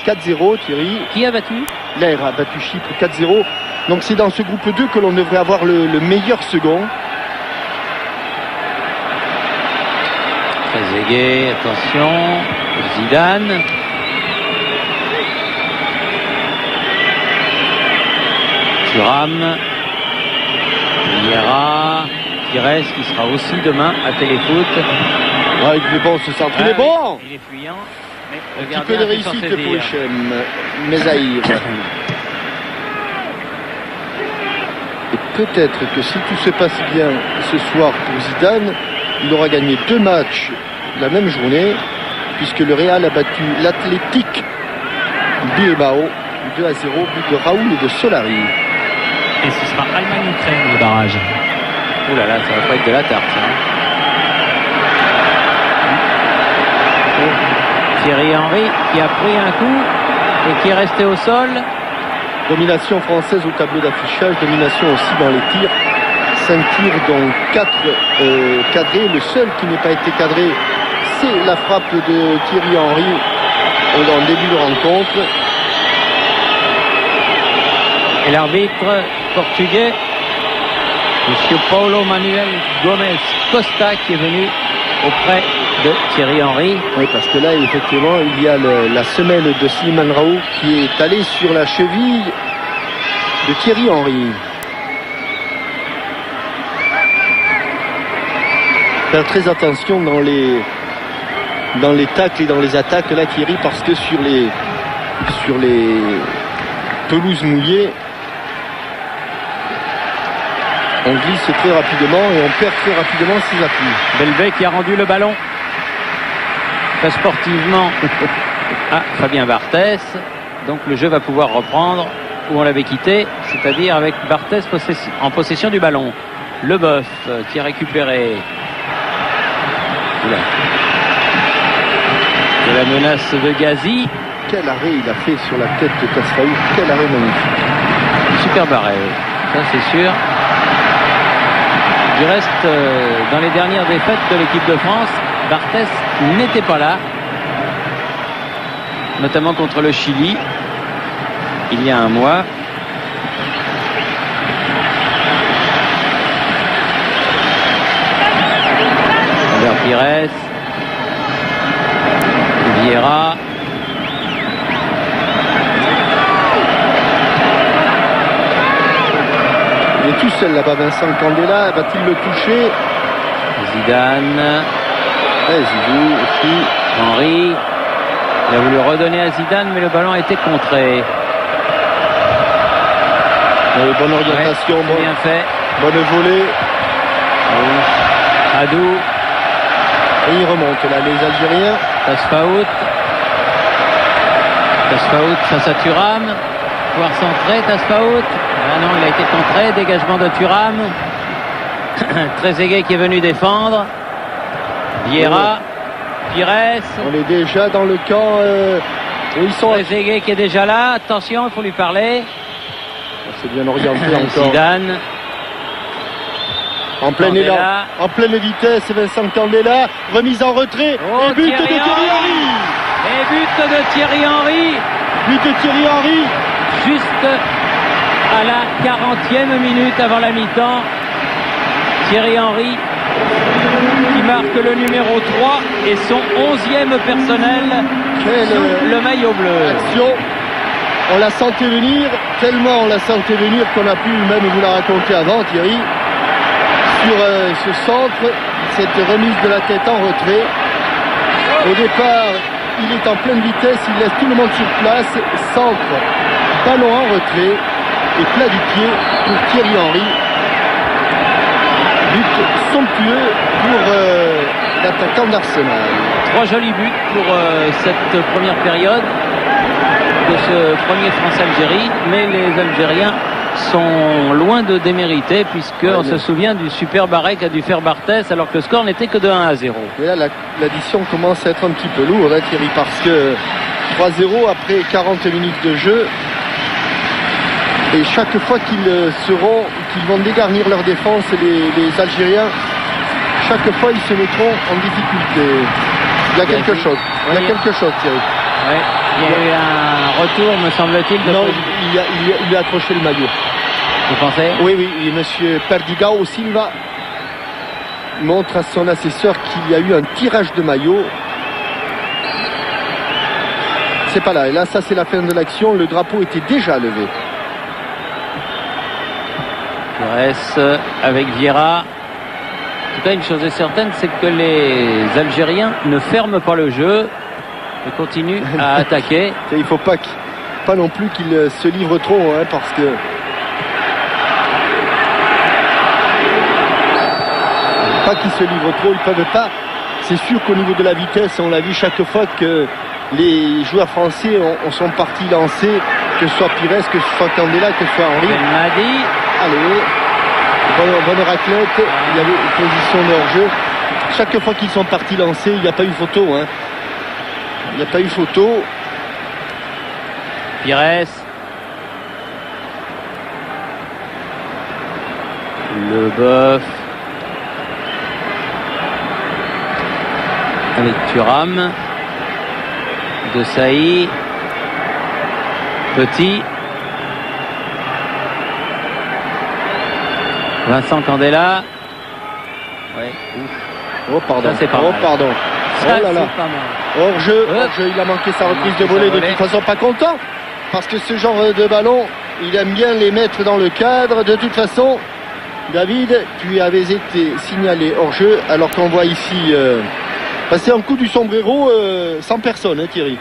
4-0, Thierry. Qui a battu? L'Air a battu Chypre 4-0. Donc c'est dans ce groupe 2 que l'on devrait avoir le meilleur second. Trezeguet, attention. Zidane. Thuram. Vieira. Pires qui sera aussi demain à Téléfoot. Ah, il est bon ce centre, il est bon. Il est fuyant. Mais un petit peu de réussite pour Hichem Mezaïr. Et peut-être que si tout se passe bien ce soir pour Zidane, il aura gagné 2 matchs la même journée, puisque le Real a battu l'Athletic Bilbao 2-0, but de Raoul et de Solari. Et ce sera Allemagne-Ukraine le barrage. Ouh là là, ça va pas être de la tarte. Thierry Henry qui a pris un coup et qui est resté au sol. Domination française au tableau d'affichage, domination aussi dans les tirs. 5 tirs dont 4 cadrés. Le seul qui n'a pas été cadré, c'est la frappe de Thierry Henry en début de rencontre. Et l'arbitre portugais, Monsieur Paulo Manuel Gomes Costa, qui est venu auprès de Thierry Henry. Oui, parce que là, effectivement, il y a la semelle de Slimane Raoult qui est allée sur la cheville de Thierry Henry. Faire très attention dans les tacles et dans les attaques, là, Thierry, parce que sur les pelouses mouillées, on glisse très rapidement et on perd très rapidement ses appuis. Belbey qui a rendu le ballon. Très sportivement à Fabien Barthès. Donc le jeu va pouvoir reprendre où on l'avait quitté, c'est-à-dire avec Barthès en possession du ballon. Leboeuf qui a récupéré. De la menace de Ghazi. Quel arrêt il a fait sur la tête de Tasfaout. Quel arrêt magnifique. Super arrêt, ça c'est sûr. Du reste, dans les dernières défaites de l'équipe de France, Barthès n'était pas là, notamment contre le Chili, il y a un mois. Albert Pires, Vieira. Il est tout seul là-bas, Vincent Candela. Va-t-il le toucher? Zidane. Zidou aussi. Henry. Il a voulu redonner à Zidane, mais le ballon a été contré. Bonne orientation, ouais, bien fait. Bonne volée. Adou. Et il remonte là, les Algériens. Tasfaout face à Thuram. Pouvoir centrer, Tasfaout. Ah non, il a été contré. Dégagement de Thuram. Trezeguet qui est venu défendre. Vieira. Pires. On est déjà dans le camp où ils sont. Trezeguet qui est déjà là. Attention, il faut lui parler. C'est bien orienté encore. Zidane. En plein élan, en pleine vitesse, Vincent Candela, remise en retrait, Oh, et but de Thierry Thierry Henry. Et but de Thierry Henry. But de Thierry Henry. Juste à la 40e minute avant la mi-temps. Thierry Henry qui marque le numéro 3 et son 11e personnel sous le maillot bleu. Action. On la sentait venir, tellement on la sentait venir qu'on a pu même vous la raconter avant, Thierry. Sur ce centre, cette remise de la tête en retrait. Au départ, il est en pleine vitesse, il laisse tout le monde sur place, centre, ballon en retrait et plat du pied pour Thierry Henry. But somptueux pour l'attaquant d'Arsenal. 3 jolis buts pour cette première période de ce premier France-Algérie, mais les Algériens sont loin de démériter puisqu'on se souvient du superbe arrêt qu'a dû faire Barthès alors que le score n'était que de 1-0. Et là, l'addition commence à être un petit peu lourde, hein, Thierry, parce que 3-0 après 40 minutes de jeu. Et chaque fois qu'ils vont dégarnir leur défense, les Algériens, chaque fois ils se mettront en difficulté. Il y a quelque chose. Il y a quelque chose, Thierry. Oui. Il y a eu un retour, me semble-t-il. Non, il a accroché le maillot. Vous pensez? Oui, et monsieur Perdigao Silva montre à son assesseur qu'il y a eu un tirage de maillot. C'est pas là. Et là, ça, c'est la fin de l'action. Le drapeau était déjà levé. Pires avec Vieira. En tout cas, une chose est certaine, c'est que les Algériens ne ferment pas le jeu et continuent à attaquer. Il ne faut pas non plus qu'ils se livrent trop, hein, parce que pas qu'ils se livrent trop, ils peuvent pas. C'est sûr qu'au niveau de la vitesse, on l'a vu chaque fois que les joueurs français sont partis lancer, que ce soit Pires, que ce soit Candela, que ce soit Henry. Belmadi. Allez, bonne raclette, il y avait une position de hors-jeu. Chaque fois qu'ils sont partis lancer, il n'y a pas eu photo. Hein. Il n'y a pas eu photo. Pires. Leboeuf. Avec Thuram. De Sailly. Petit. Vincent Candela. Ouais, ouf. Oh pardon. Ça, c'est pas oh mal. pardon. Ça, oh là là. c'est pas mal. Hors-jeu, il a manqué sa reprise de volée. De toute façon, pas content. Parce que ce genre de ballon, il aime bien les mettre dans le cadre. De toute façon, David, tu avais été signalé hors-jeu. Alors qu'on voit ici passer un coup du sombrero sans personne, hein, Thierry.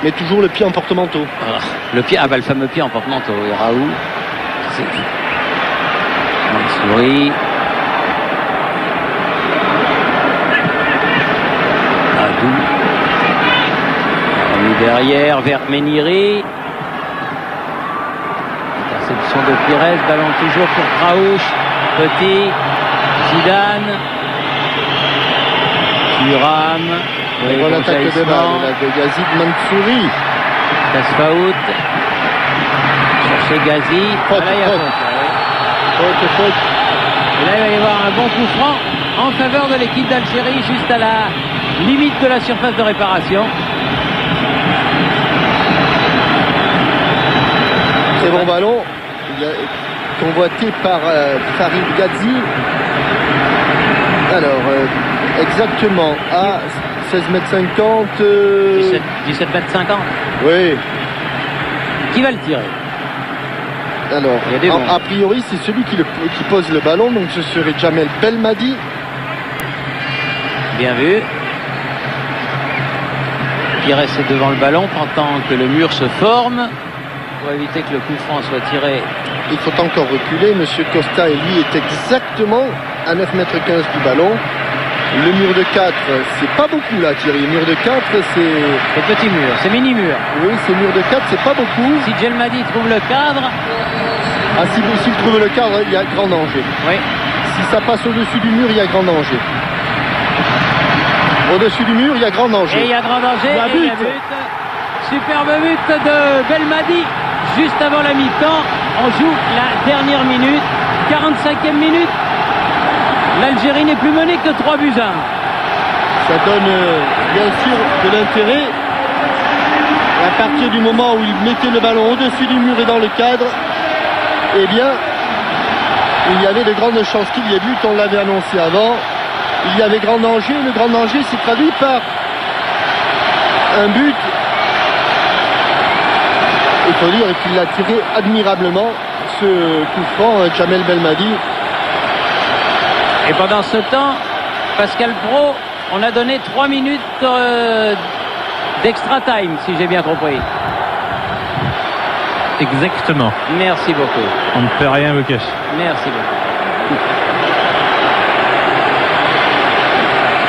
Mais toujours le pied en porte-manteau. Le pied, le fameux pied en porte-manteau. Et Raoult. Mansouri. Adou. Remis derrière vers Meniri. Interception de Pires. Ballon toujours pour Kraouch. Petit. Zidane. Thuram. Oui, bon attaque de balle de Yazid Mansouri. Tasfaout. Chercher Gazi. Faute. Et là, il va y avoir un bon coup franc en faveur de l'équipe d'Algérie, juste à la limite de la surface de réparation. Très bon ballon. Convoité par Farid Gazi. Alors, exactement à 16,50 m. 17,50 m. Oui. Qui va le tirer? Alors, a priori, c'est celui qui pose le ballon, donc ce serait Jamel Belmadi. Bien vu. Pires est devant le ballon pendant que le mur se forme. Pour éviter que le coup franc soit tiré. Il faut encore reculer. Monsieur Costa et lui est exactement à 9,15 m du ballon. Le mur de 4, c'est pas beaucoup là, Thierry. Le mur de 4, c'est petit mur, c'est mini mur. Oui, c'est mur de 4, c'est pas beaucoup. Si Djelmadi trouve le cadre. Ah, s'il trouve le cadre, il y a grand danger. Oui. Si ça passe au-dessus du mur, il y a grand danger. Au-dessus du mur, il y a grand danger. Et il y a grand danger. Il y a et il y a but. Superbe but de Belmadi juste avant la mi-temps. On joue la dernière minute, 45e minute. L'Algérie n'est plus menée que 3 buts à 1. Ça donne bien sûr de l'intérêt. Et à partir du moment où il mettait le ballon au-dessus du mur et dans le cadre, eh bien, il y avait de grandes chances qu'il y ait but. On l'avait annoncé avant. Il y avait grand danger. Le grand danger s'est traduit par un but. Il faut dire qu'il l'a tiré admirablement, ce coup franc, Jamel Belmadi. Et pendant ce temps, Pascal Pro, on a donné 3 minutes d'extra time, si j'ai bien compris. Exactement. Merci beaucoup. On ne peut rien vous cacher. Merci beaucoup.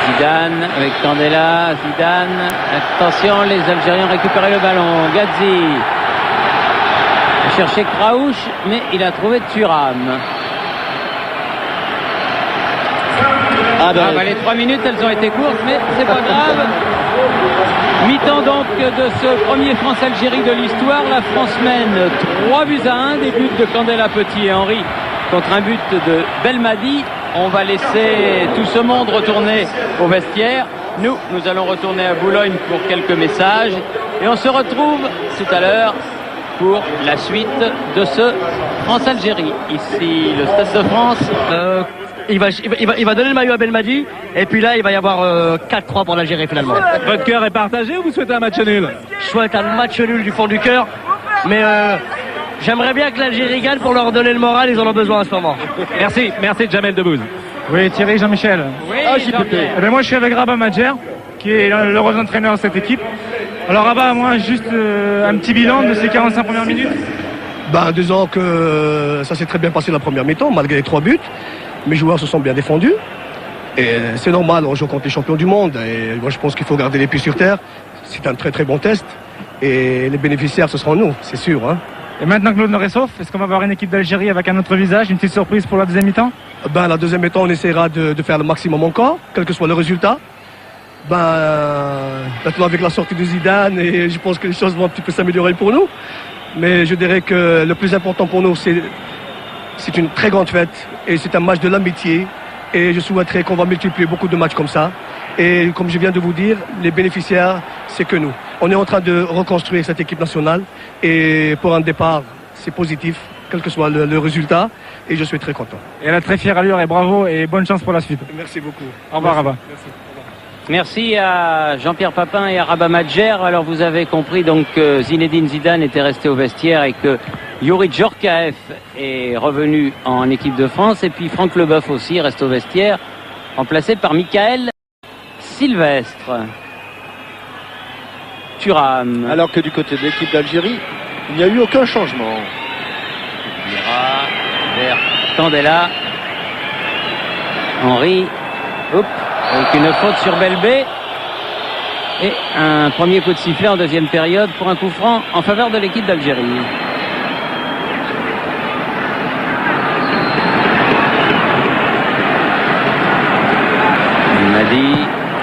Zidane avec Candela. Zidane. Attention, les Algériens récupèrent le ballon. Gadzi a cherché Kraouch, mais il a trouvé Thuram. Les 3 minutes, elles ont été courtes, mais c'est pas grave. Mi-temps donc de ce premier France-Algérie de l'histoire. La France mène 3 buts à 1. Des buts de Candela, Petit et Henry contre un but de Belmadi. On va laisser tout ce monde retourner au vestiaire. Nous allons retourner à Boulogne pour quelques messages. Et on se retrouve tout à l'heure pour la suite de ce France-Algérie. Ici, le Stade de France. Il va donner le maillot à Belmadi. Et puis là, il va y avoir 4-3 pour l'Algérie finalement. Votre cœur est partagé ou vous souhaitez un match nul? Je souhaite un match nul du fond du cœur. Mais j'aimerais bien que l'Algérie gagne pour leur donner le moral. Ils en ont besoin en ce moment. Merci Jamel Debbouze. Oui, Thierry, Jean-Michel. Oui, Moi, je suis avec Rabat Madjer, qui est l'heureux entraîneur de cette équipe. Alors, Rabat, moi, juste un petit bilan de ces 45 premières minutes. Disons que ça s'est très bien passé la première mi-temps, malgré les 3 buts. Mes joueurs se sont bien défendus. Et c'est normal, on joue contre les champions du monde. Et moi, je pense qu'il faut garder les pieds sur terre. C'est un très très bon test. Et les bénéficiaires, ce seront nous, c'est sûr. Hein. Et maintenant que Claude est sauf, est-ce qu'on va avoir une équipe d'Algérie avec un autre visage, une petite surprise pour la deuxième mi-temps? La deuxième mi-temps, on essaiera de faire le maximum encore, quel que soit le résultat. Maintenant avec la sortie de Zidane, et je pense que les choses vont un petit peu s'améliorer pour nous. Mais je dirais que le plus important pour nous, c'est une très grande fête et c'est un match de l'amitié. Et je souhaiterais qu'on va multiplier beaucoup de matchs comme ça. Et comme je viens de vous dire, les bénéficiaires, c'est que nous. On est en train de reconstruire cette équipe nationale. Et pour un départ, c'est positif, quel que soit le résultat. Et je suis très content. Et à la très fière allure et bravo et bonne chance pour la suite. Merci beaucoup. Au revoir, Rabat. Merci à Jean-Pierre Papin et à Rabat Madjer. Alors vous avez compris donc que Zinedine Zidane était resté au vestiaire et que Youri Djorkaeff est revenu en équipe de France. Et puis Franck Leboeuf aussi reste au vestiaire, remplacé par Michael Sylvestre. Thuram. Alors que du côté de l'équipe d'Algérie, il n'y a eu aucun changement. Vira vers Candela. Henry. Hop. Avec une faute sur Belbé. Et un premier coup de sifflet en deuxième période pour un coup franc en faveur de l'équipe d'Algérie.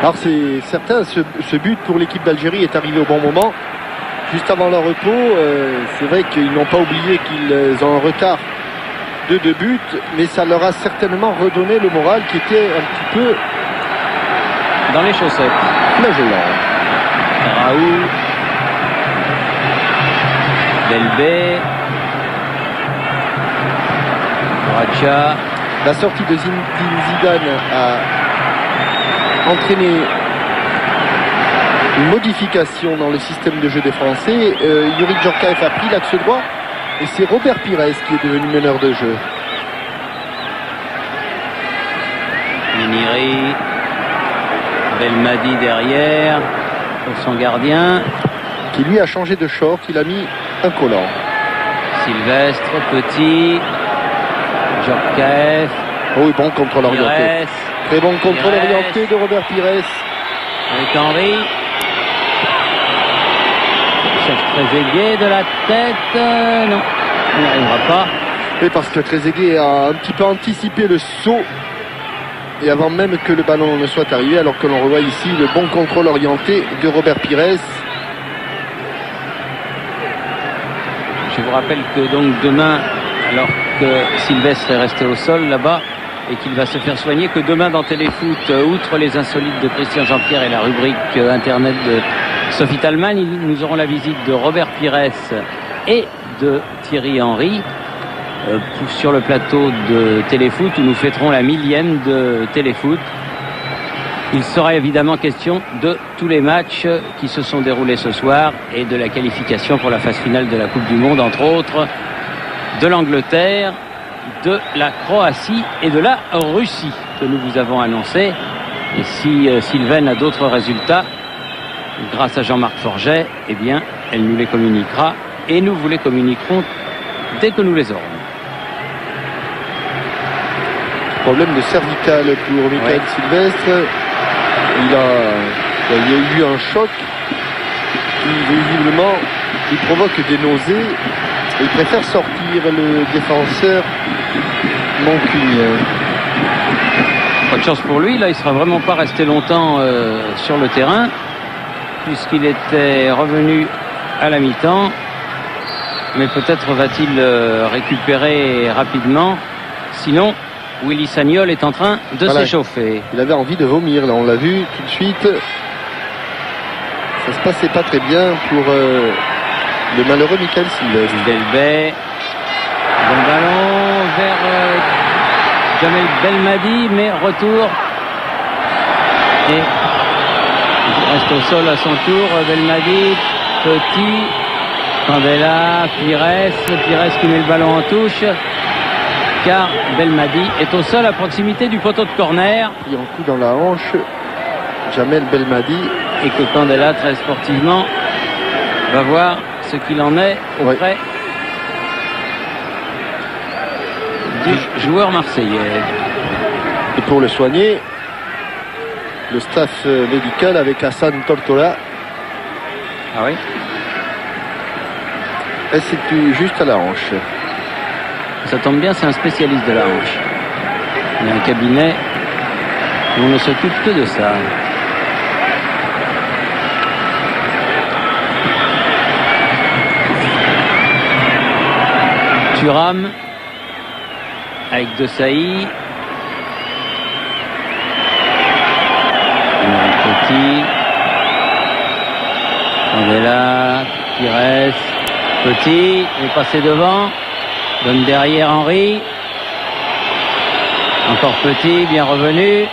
Alors c'est certain, ce but pour l'équipe d'Algérie est arrivé au bon moment. Juste avant leur repos, c'est vrai qu'ils n'ont pas oublié qu'ils ont un retard de 2 buts, mais ça leur a certainement redonné le moral qui était un petit peu dans les chaussettes. Flagellant. Raoult. Belbé. Racha. La sortie de Zinedine Zidane a entraîné une modification dans le système de jeu des Français. Youri Djorkaeff a pris l'axe droit et c'est Robert Pires qui est devenu meneur de jeu. Miniri. Belmadi derrière pour son gardien. Qui lui a changé de short, il a mis un collant. Sylvestre, Petit. Djorkaeff. Oh oui, bon contrôle orienté. Très bon contrôle orienté de Robert Pires. Avec Henry. Cherche très aigué de la tête. Non, il n'y arrivera pas. Et parce que Trezeguet a un petit peu anticipé le saut et avant même que le ballon ne soit arrivé, alors que l'on revoit ici le bon contrôle orienté de Robert Pires. Je vous rappelle que donc demain, alors que Sylvestre est resté au sol là-bas et qu'il va se faire soigner, que demain dans Téléfoot, outre les insolites de Christian Jean-Pierre et la rubrique internet de Sophie Talman, nous aurons la visite de Robert Pires et de Thierry Henry sur le plateau de Téléfoot où nous fêterons la 1000e de Téléfoot. Il sera évidemment question de tous les matchs qui se sont déroulés ce soir et de la qualification pour la phase finale de la Coupe du Monde, entre autres de l'Angleterre, de la Croatie et de la Russie que nous vous avons annoncé. Et si Sylvaine a d'autres résultats, grâce à Jean-Marc Forget, eh bien, elle nous les communiquera et nous vous les communiquerons dès que nous les aurons. Problème de cervicale pour Michael Sylvestre. Il y a eu un choc qui visiblement il provoque des nausées et il préfère sortir le défenseur mancunien. Pas de chance pour lui, là il sera vraiment pas resté longtemps sur le terrain puisqu'il était revenu à la mi-temps, mais peut-être va-t-il récupérer rapidement, sinon Willy Sagnol est en train de s'échauffer. Il avait envie de vomir, là on l'a vu tout de suite. Ça se passait pas très bien pour le malheureux Michael Sylvestre. Delbey, bon ballon vers Jamel Belmadi, mais retour. Et il reste au sol à son tour. Belmadi, Petit, Candela, Pires qui met le ballon en touche. Car Belmadi est au sol à proximité du poteau de corner. Il y a un coup dans la hanche, Jamel Belmadi. Et que Candela, très sportivement, va voir ce qu'il en est auprès du joueur marseillais. Et pour le soigner, le staff médical avec Hassan Tortola. Ah oui? Et c'est juste à la hanche. Ça tombe bien, c'est un spécialiste de la hanche. Il y a un cabinet où on ne s'occupe que de ça. Thuram avec Desailly. Petit. On est là. Pires. Petit. Il est passé devant. Donne derrière Henry. Encore Petit, bien revenu.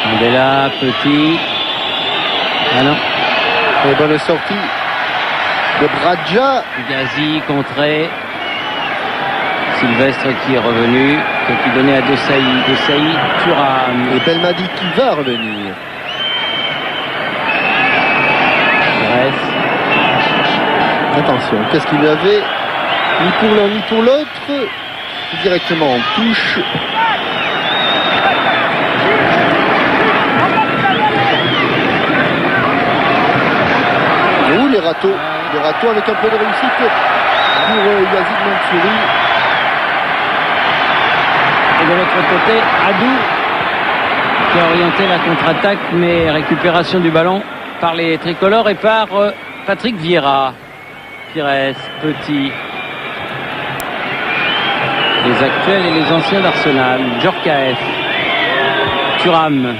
Mandela, Petit. Ah non. Et bonne sortie de Bradja. Gazi contré. Sylvestre qui est revenu, qui donnait à Desailly, Thuram. Et Belmadi qui va revenir. Attention, qu'est-ce qu'il y avait? Ni pour l'un ni pour l'autre. Directement en touche. Oh, les râteaux. Les râteaux avec un peu de réussite pour Yazid Mansouri. Et de l'autre côté, Adou qui a orienté la contre-attaque, mais récupération du ballon par les tricolores et par Patrick Vieira. Pires, Petit. Les actuels et les anciens d'Arsenal. Djorkaeff. Thuram.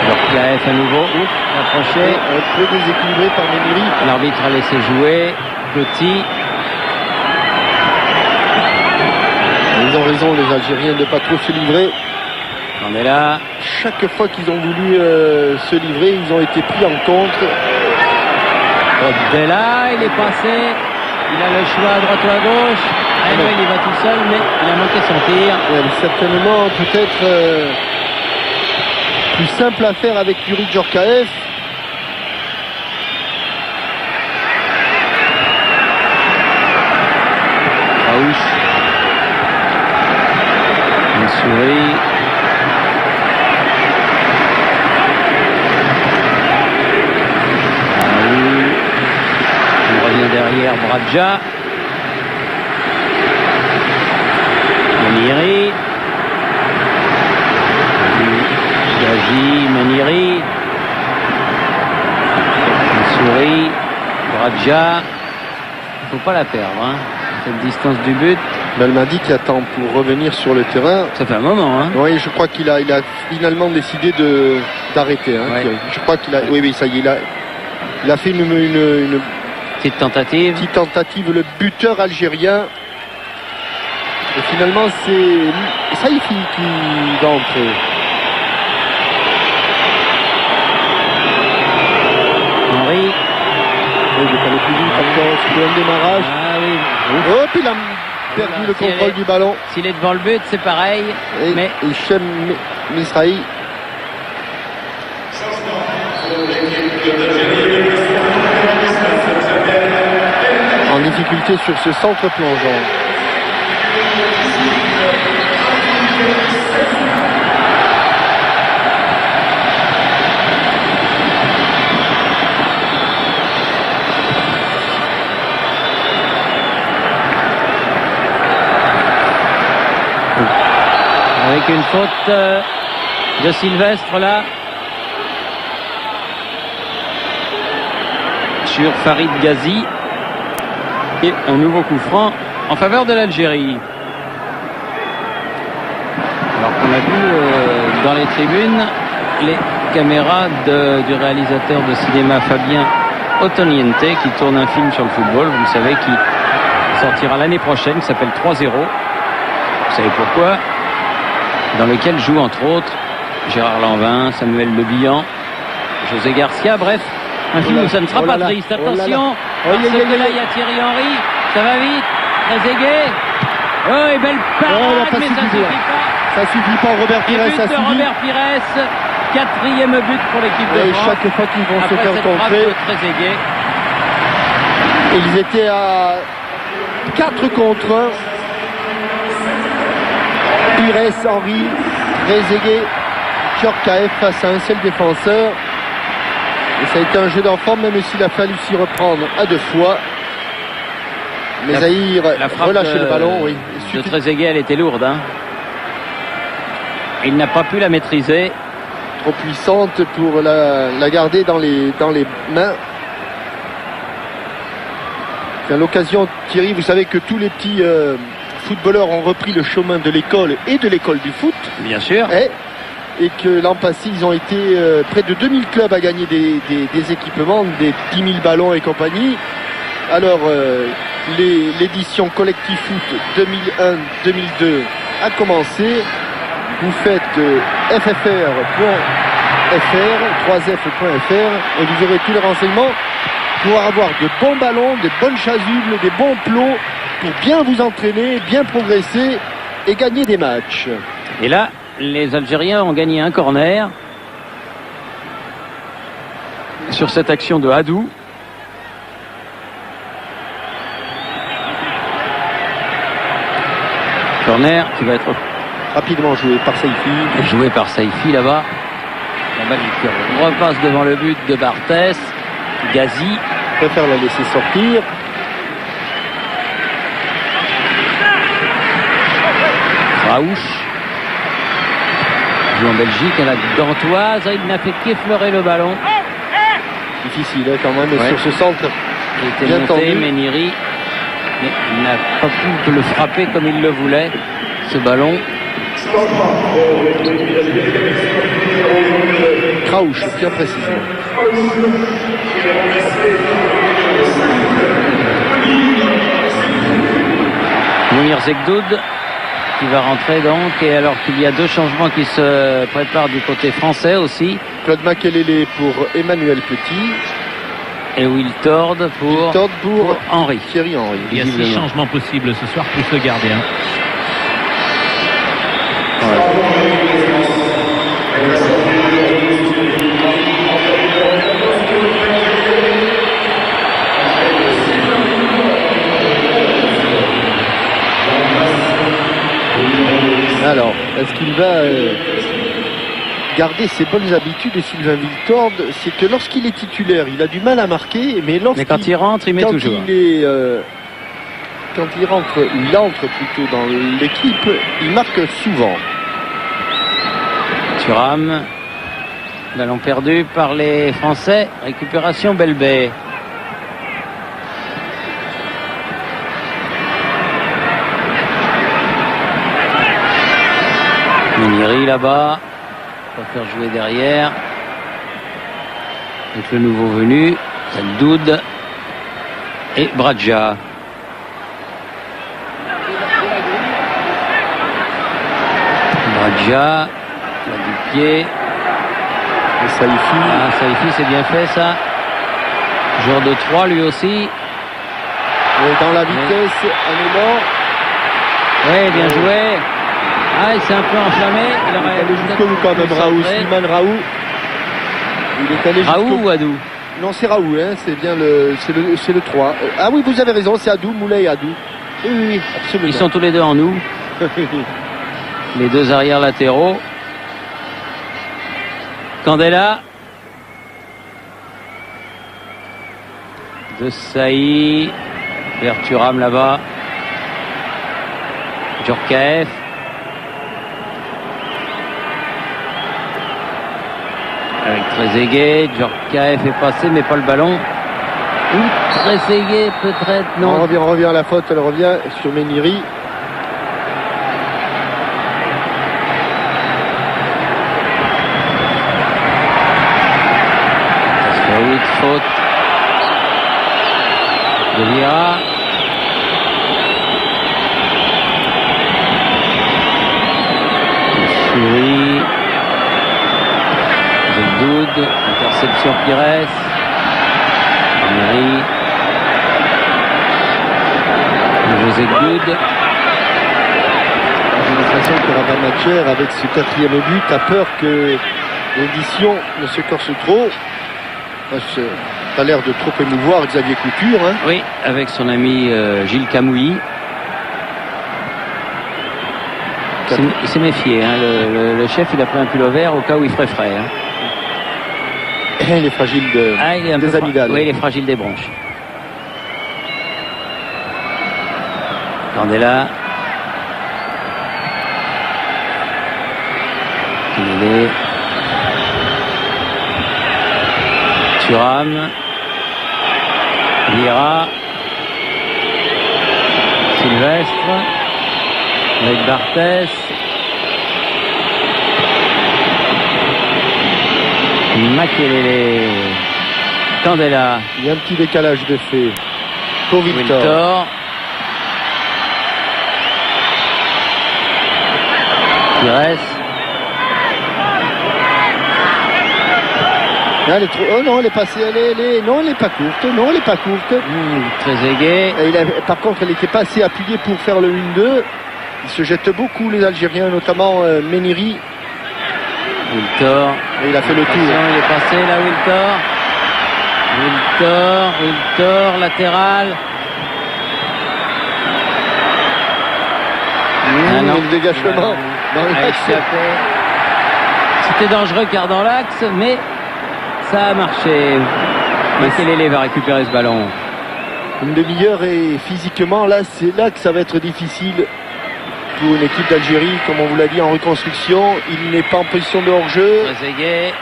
Djorkaeff à nouveau. Approché. Un peu déséquilibré par Méniri. L'arbitre a laissé jouer. Petit. Ils ont raison, les Algériens, de ne pas trop se livrer. On est là. Chaque fois qu'ils ont voulu se livrer, ils ont été pris en contre. Bella, il est passé. Il a le choix à droite ou à gauche. Il y va tout seul, mais il a manqué son tir. Certainement, peut-être plus simple à faire avec Yuri Djorkaeff. Raouch. Une souris. Il revient derrière Radja. Maniri. Gazi, Maniri. Souris. Radja. Il ne faut pas la perdre, hein, cette distance du but. Belmadi qui attend pour revenir sur le terrain. Ça fait un moment, hein. Oui, je crois qu'il a finalement décidé d'arrêter. Hein, Ouais. Je crois qu'il a. Oui, ça y est, il a fait une Petite tentative. petite tentative, le buteur algérien. Et finalement, c'est Saïfi qui va entrer. Henri. Oui, il est allé plus vite encore sur un démarrage. Ah oui. Hop, il a perdu le contrôle du ballon. S'il est devant le but, c'est pareil. Et Mais Hichem Misrahi. En difficulté sur ce centre plongeant. avec une faute de Sylvestre là. Sur Farid Ghazi. Et un nouveau coup franc en faveur de l'Algérie. Alors qu'on a vu dans les tribunes les caméras du réalisateur de cinéma Fabien Ottoniente qui tourne un film sur le football, vous le savez, qui sortira l'année prochaine, qui s'appelle 3-0. Vous savez pourquoi? Dans lequel jouent entre autres Gérard Lanvin, Samuel Le Bihan, José Garcia, bref, un film où ça ne sera pas triste. Attention, parce que là il y a Thierry Henry, ça va vite, Trezeguet. Oh, et belle parade, mais ça suffit pas. Ça suffit pas, Robert Pires, Et but ça de suffit. Robert Pires, quatrième but pour l'équipe de Et France. chaque fois qu'ils vont se Après faire cette frappe contrer, de Trezeguet. ils étaient à 4 contre 1. Pires, Henry, Trezeguet, Djorkaeff face à un seul défenseur. Et ça a été un jeu d'enfant, même s'il a fallu s'y reprendre à 2 fois. Mais Zahir relâche le ballon, oui. De Trezeguet, elle était lourde. Hein. Il n'a pas pu la maîtriser. Trop puissante pour la garder dans les mains. C'est à l'occasion, Thierry, vous savez que tous les petits footballeurs ont repris le chemin de l'école et de l'école du foot. Bien sûr. Et que l'an passé, ils ont été près de 2000 clubs à gagner des équipements, des 10 000 ballons et compagnie. Alors, l'édition Collectif Foot 2001-2002 a commencé. Vous faites ffr.fr, 3f.fr, et vous aurez tous les renseignements pour avoir de bons ballons, de bonnes chasubles, des bons plots, pour bien vous entraîner, bien progresser et gagner des matchs. Et là, les Algériens ont gagné un corner sur cette action de Hadou. Corner qui va être rapidement joué par Saïfi. Joué par Saïfi là-bas. La balle qui repasse devant le but de Barthès. Ghazi préfère la laisser sortir. Raouch joue en Belgique à la Gantoise. Il n'a fait qu'effleurer le ballon. Difficile quand même sur ce centre. Il était bien monté, tendu. Meniri, mais il n'a pas pu le frapper comme il le voulait, ce ballon. Kraouch, bien précisément. Mounir Zegdoud qui va rentrer donc, et alors qu'il y a 2 changements qui se préparent du côté français aussi. Claude Makelele pour Emmanuel Petit. Et Will Tord pour Henry. Thierry Henry. Il y a 6 changements possibles ce soir plus le gardien. Alors, est-ce qu'il va garder ses bonnes habitudes, Sylvain Wiltord, c'est que lorsqu'il est titulaire, il a du mal à marquer, mais quand il rentre, il met toujours. Quand il entre plutôt dans l'équipe, il marque souvent. Thuram, ballon perdu par les Français, récupération Belbé. Meniri là-bas, on va faire jouer derrière. Avec le nouveau venu, Doud et Bradja. Bradja, du pied. Et Saïfi. Ah, Saïfi, c'est bien fait ça. Joueur de 3 lui aussi. Et dans la vitesse, un élan. Oui, bien joué. Ah, il s'est un peu enflammé. Il est allé jusqu'au bout quand même, Raoult. Slimane Raoult. Il est allé jusqu'au Raoult ou Adou? Non, c'est Raoult, hein. C'est bien c'est le 3. Ah oui, vous avez raison, c'est Adou, Moulay et Adou. Oui, absolument. Ils sont tous les deux en nous. Les deux arrières latéraux. Candela. De Saï. Vers Thuram là-bas. Djorkaeff. Avec Trezeguet. Djorkaeff est passé, mais pas le ballon. Ou Trezeguet peut-être, non. On revient à la faute, elle revient sur Meniri. Faute de Vieira. Souris. Doud. Interception Pires. Meniri. José Doud. J'ai l'impression que Rabat Madjer, avec ce 4e but, a peur que l'édition ne se corse trop. Ça a l'air de trop émouvoir Xavier Couture. Hein. Oui, avec son ami Gilles Camouilly. Il s'est méfié. Hein. Le chef, il a pris un pull vert au cas où il ferait frais. Hein. Il est fragile des amygdales. Oui, il est fragile des bronches. Candela. Kinélé. Thuram. Vieira. Sylvestre. Avec Barthès. Makelele. Candela. Il y a un petit décalage de fait pour Wiltord. Pires. Là, elle est trop... Oh non, elle est passée. Non, elle n'est pas courte. Non, elle n'est pas courte. Trezeguet. Par contre, elle n'était pas assez appuyée pour faire le 1-2. Ils se jettent beaucoup, les Algériens, notamment Meniri. Wiltord. Et il a fait le tour. Il est passé là, Wiltord, latéral. Le dégagement dans l'axe. C'était dangereux car dans l'axe, mais ça a marché. Makelele va récupérer ce ballon. Une demi-heure et physiquement, là, c'est là que ça va être difficile pour une équipe d'Algérie, comme on vous l'a dit, en reconstruction. Il n'est pas en position de hors-jeu. Trezeguet.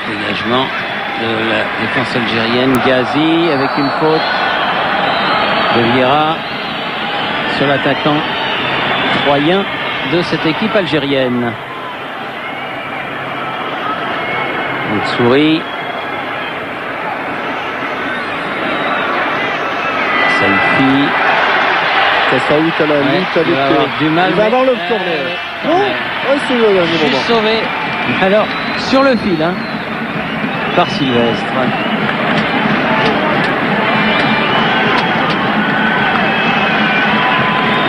Dégagement de la défense algérienne. Ghazi avec une faute de Vieira sur l'attaquant troyen de cette équipe algérienne. Une souris. Saïfi. Kassaoui à la lutte avec. Il va avoir le corner. Non, c'est le dernier moment. Juste sauvé. Alors, sur le fil, hein, par Sylvestre.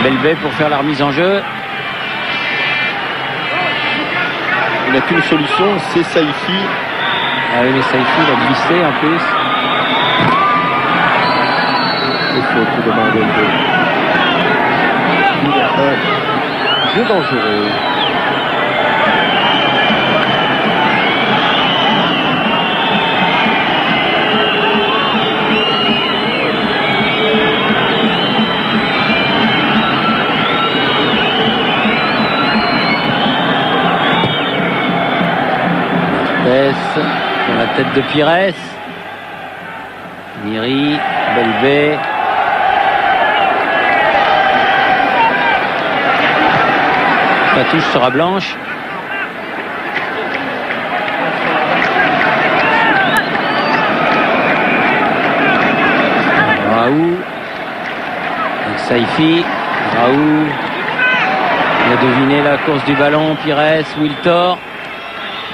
Belbé pour faire la remise en jeu. Il n'a qu'une solution, c'est Saïfi. Ah oui, mais Saïfi, il a glissé en plus. Il faut tout demander. jeu dangereux. Sur la tête de Pires. Miri, Belbé. La touche sera blanche. Raoult. Avec Saifi. Raoult. Il a deviné la course du ballon. Pires, Wiltor.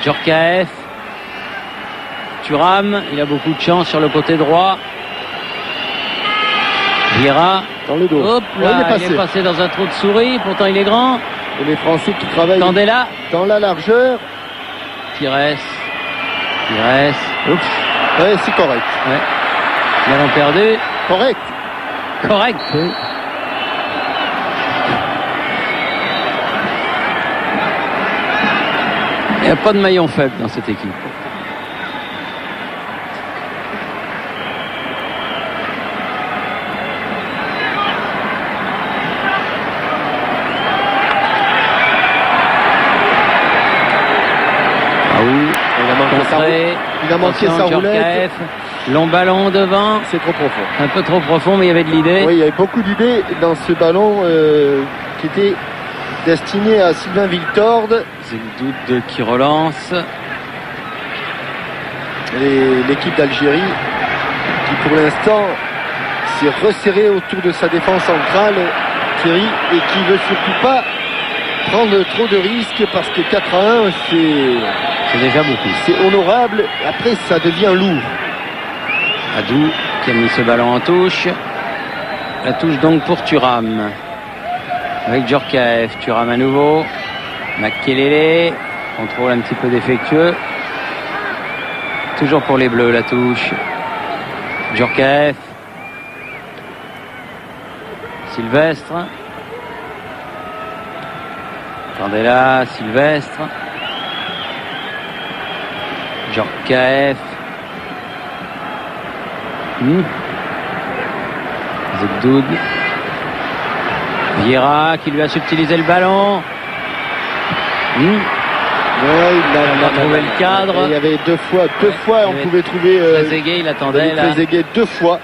Djorkaeff. Thuram, il a beaucoup de chance sur le côté droit. Vieira. Dans le dos. Hop là, il est passé dans un trou de souris, pourtant il est grand. Et les Français qui travaillent Candela. dans la largeur. Pires. Oups. Ouais, c'est correct. Ouais. Ballon perdu. Correct. Oui. Il n'y a pas de maillon faible dans cette équipe. Il a manqué sa roulette. Long ballon devant. C'est trop profond. Un peu trop profond, mais il y avait de l'idée. Oui, il y avait beaucoup d'idées dans ce ballon qui était destiné à Sylvain Wiltord. Zegdoud qui relance. L'équipe d'Algérie qui pour l'instant s'est resserrée autour de sa défense centrale, Thierry, et qui veut surtout pas prendre trop de risques parce que 4-1 c'est déjà beaucoup. C'est honorable. Après, ça devient lourd. Adou qui a mis ce ballon en touche. La touche donc pour Thuram. Avec Djorkaeff. Thuram à nouveau. Makelele. Contrôle un petit peu défectueux. Toujours pour les Bleus la touche. Djorkaeff. Sylvestre. Candela. Sylvestre. Djorkaeff. Zegdoud. Vieira qui lui a subtilisé le ballon. Ouais, il a trouvé le cadre. Il y avait deux fois on pouvait trouver Trezeguet, il attendait là. Trezeguet 2 fois.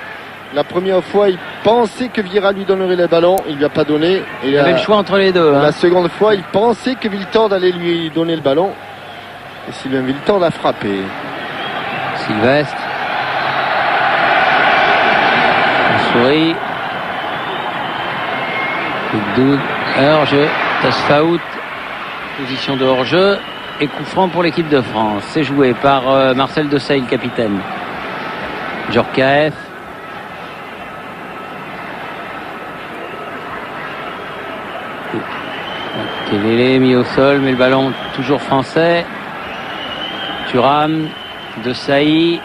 La première fois, il pensait que Vieira lui donnerait le ballon, il lui a pas donné. Et il avait le choix entre les deux. La seconde fois, il pensait que Wiltord allait lui donner le ballon. Et Sylvain Wiltord l'a frappé. Sylvestre. On sourit. Zegdoud. Hors-jeu. Tasfaout. Position de hors-jeu. Et coup franc pour l'équipe de France. C'est joué par Marcel Desailly, le capitaine. Djorkaeff. Kelele mis au sol, mais le ballon toujours français. Thuram, Desailly.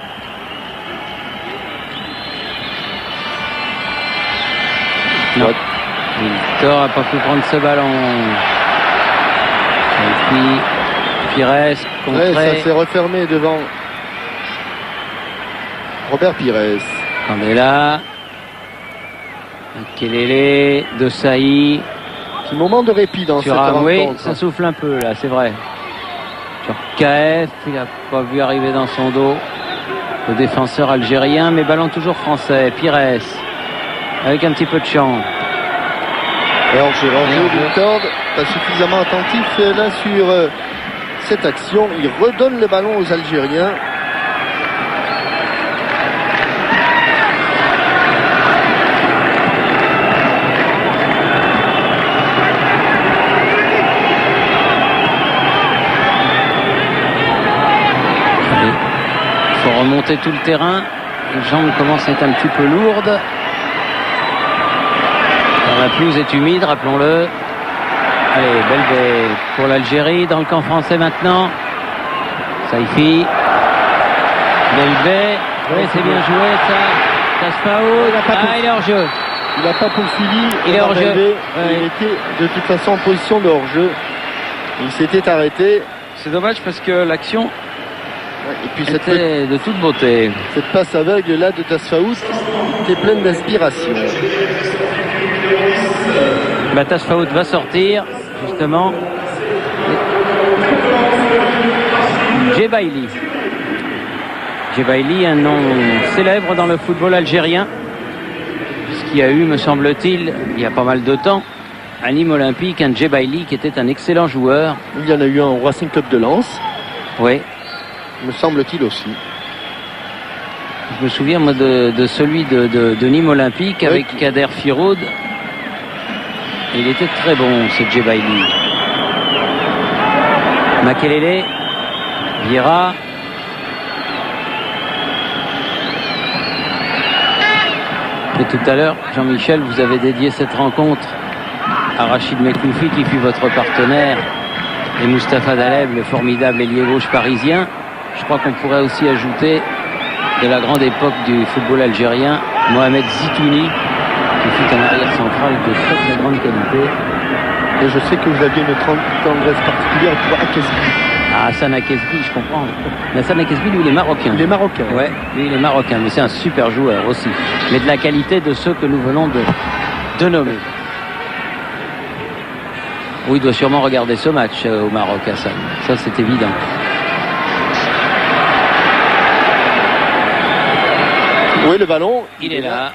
Non. Wiltord n'a pas pu prendre ce ballon. Et puis Pires contré. Ouais, ça s'est refermé devant Robert Pires. Candela. Kelele, Desailly. Petit moment de répit dans cette rencontre. Oui, ça souffle un peu là, c'est vrai. Djorkaeff, il n'a pas vu arriver dans son dos le défenseur algérien, mais ballon toujours français. Pires, avec un petit peu de champ. Alors, Wiltord, pas suffisamment attentif là sur cette action. Il redonne le ballon aux Algériens. Remonter tout le terrain, les jambes commencent à être un petit peu lourdes. La pelouse est humide, rappelons-le. Allez, Belbé pour l'Algérie, dans le camp français maintenant. Saifi. Belbé. Oui, c'est bien joué ça. Tasfaout. Il est hors jeu. Il n'a pas poursuivi. Il est hors-jeu. Ouais. Ouais. Il était de toute façon en position de hors-jeu. Il s'était arrêté. C'est dommage parce que l'action Et puis était de toute beauté. cette passe aveugle là de Tasfaout était pleine d'inspiration. Tasfaout va sortir, justement. Djebaili. Djebaili, un nom célèbre dans le football algérien, puisqu'il y a eu, me semble-t-il, il y a pas mal de temps, à Nîmes Olympique, un Djebaili qui était un excellent joueur. Il y en a eu un au Racing Club de Lens, Oui, me semble-t-il aussi. je me souviens moi de celui de Nîmes Olympique avec Oui. Kader Firoud. Il était très bon, ce Djebaili. Makelele, Vieira. Et tout à l'heure, Jean-Michel, vous avez dédié cette rencontre à Rachid Mekloufi qui fut votre partenaire et Mustapha Daleb, le formidable ailier gauche parisien. Je crois qu'on pourrait aussi ajouter de la grande époque du football algérien, Mohamed Zitouni, qui fut un arrière central de très très grande qualité. Et je sais que vous aviez une tendresse particulière pour Akesbi. Ah, Hassan Akesbi, je comprends. Mais Hassan Akesbi, lui, il est marocain. Il est marocain. Ouais, lui, il est marocain, mais c'est un super joueur aussi. Mais de la qualité de ceux que nous venons de nommer. Oui, il doit sûrement regarder ce match au Maroc, Hassan. Ça, c'est évident. Oui, le ballon. Il est là.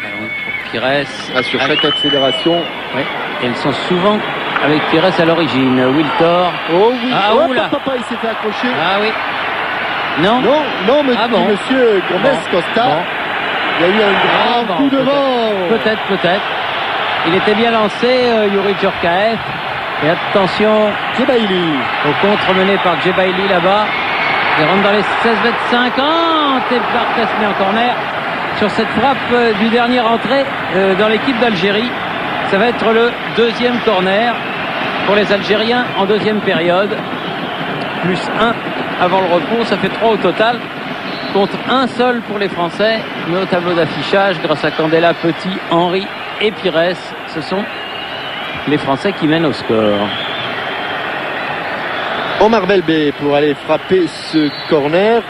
Ballon pour Pires. Sur chaque accélération. Oui. Et ils sont souvent avec Pires à l'origine. Wiltor. Oh oui. Ah, oh, oula. papa, il s'est fait accrocher. Ah oui. Non. Non, non, Ah bon. monsieur Gomez Bon. Costa. Bon. Il y a eu un grand bon, coup de peut-être. vent. Peut-être. Il était bien lancé, Youri Djorkaeff. Et attention Djebaili. au contre mené par Djebaili là-bas. Il rentre dans les 16 mètres 50 et Barthez met en corner sur cette frappe du dernier entrée dans l'équipe d'Algérie. Ça va être le deuxième corner pour les Algériens en deuxième période. Plus 1 avant le repos, ça fait 3 au total. Contre un seul pour les Français. Mais au tableau d'affichage, grâce à Candela, Petit, Henry et Pires, ce sont les Français qui mènent au score. Omar Belbé pour aller frapper ce corner.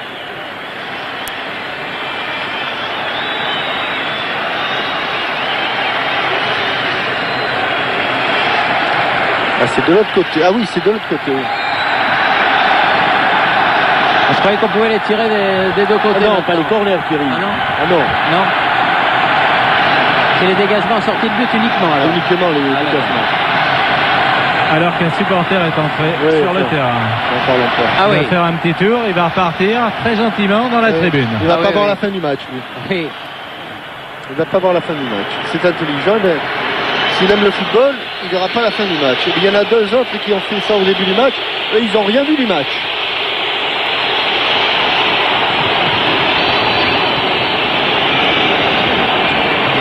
Ah, c'est de l'autre côté. Ah oui, c'est de l'autre côté. Je croyais qu'on pouvait les tirer des deux côtés. Ah non, maintenant. pas les corners, Thierry. Ah non, Ah non, non. C'est les dégagements en sortie de but uniquement. Alors. uniquement les Ah, déplacements. Alors qu'un supporter est entré Oui, sur le ça. terrain. N'en parlons pas. Ah Il oui. va faire un petit tour, il va repartir très gentiment dans la tribune. Il va Ah pas oui, voir oui. la fin du match, lui. Oui. Il va pas voir la fin du match. C'est intelligent, mais s'il aime le football, il verra pas la fin du match. Et il y en a deux autres qui ont fait ça au début du match, et ils n'ont rien vu du match.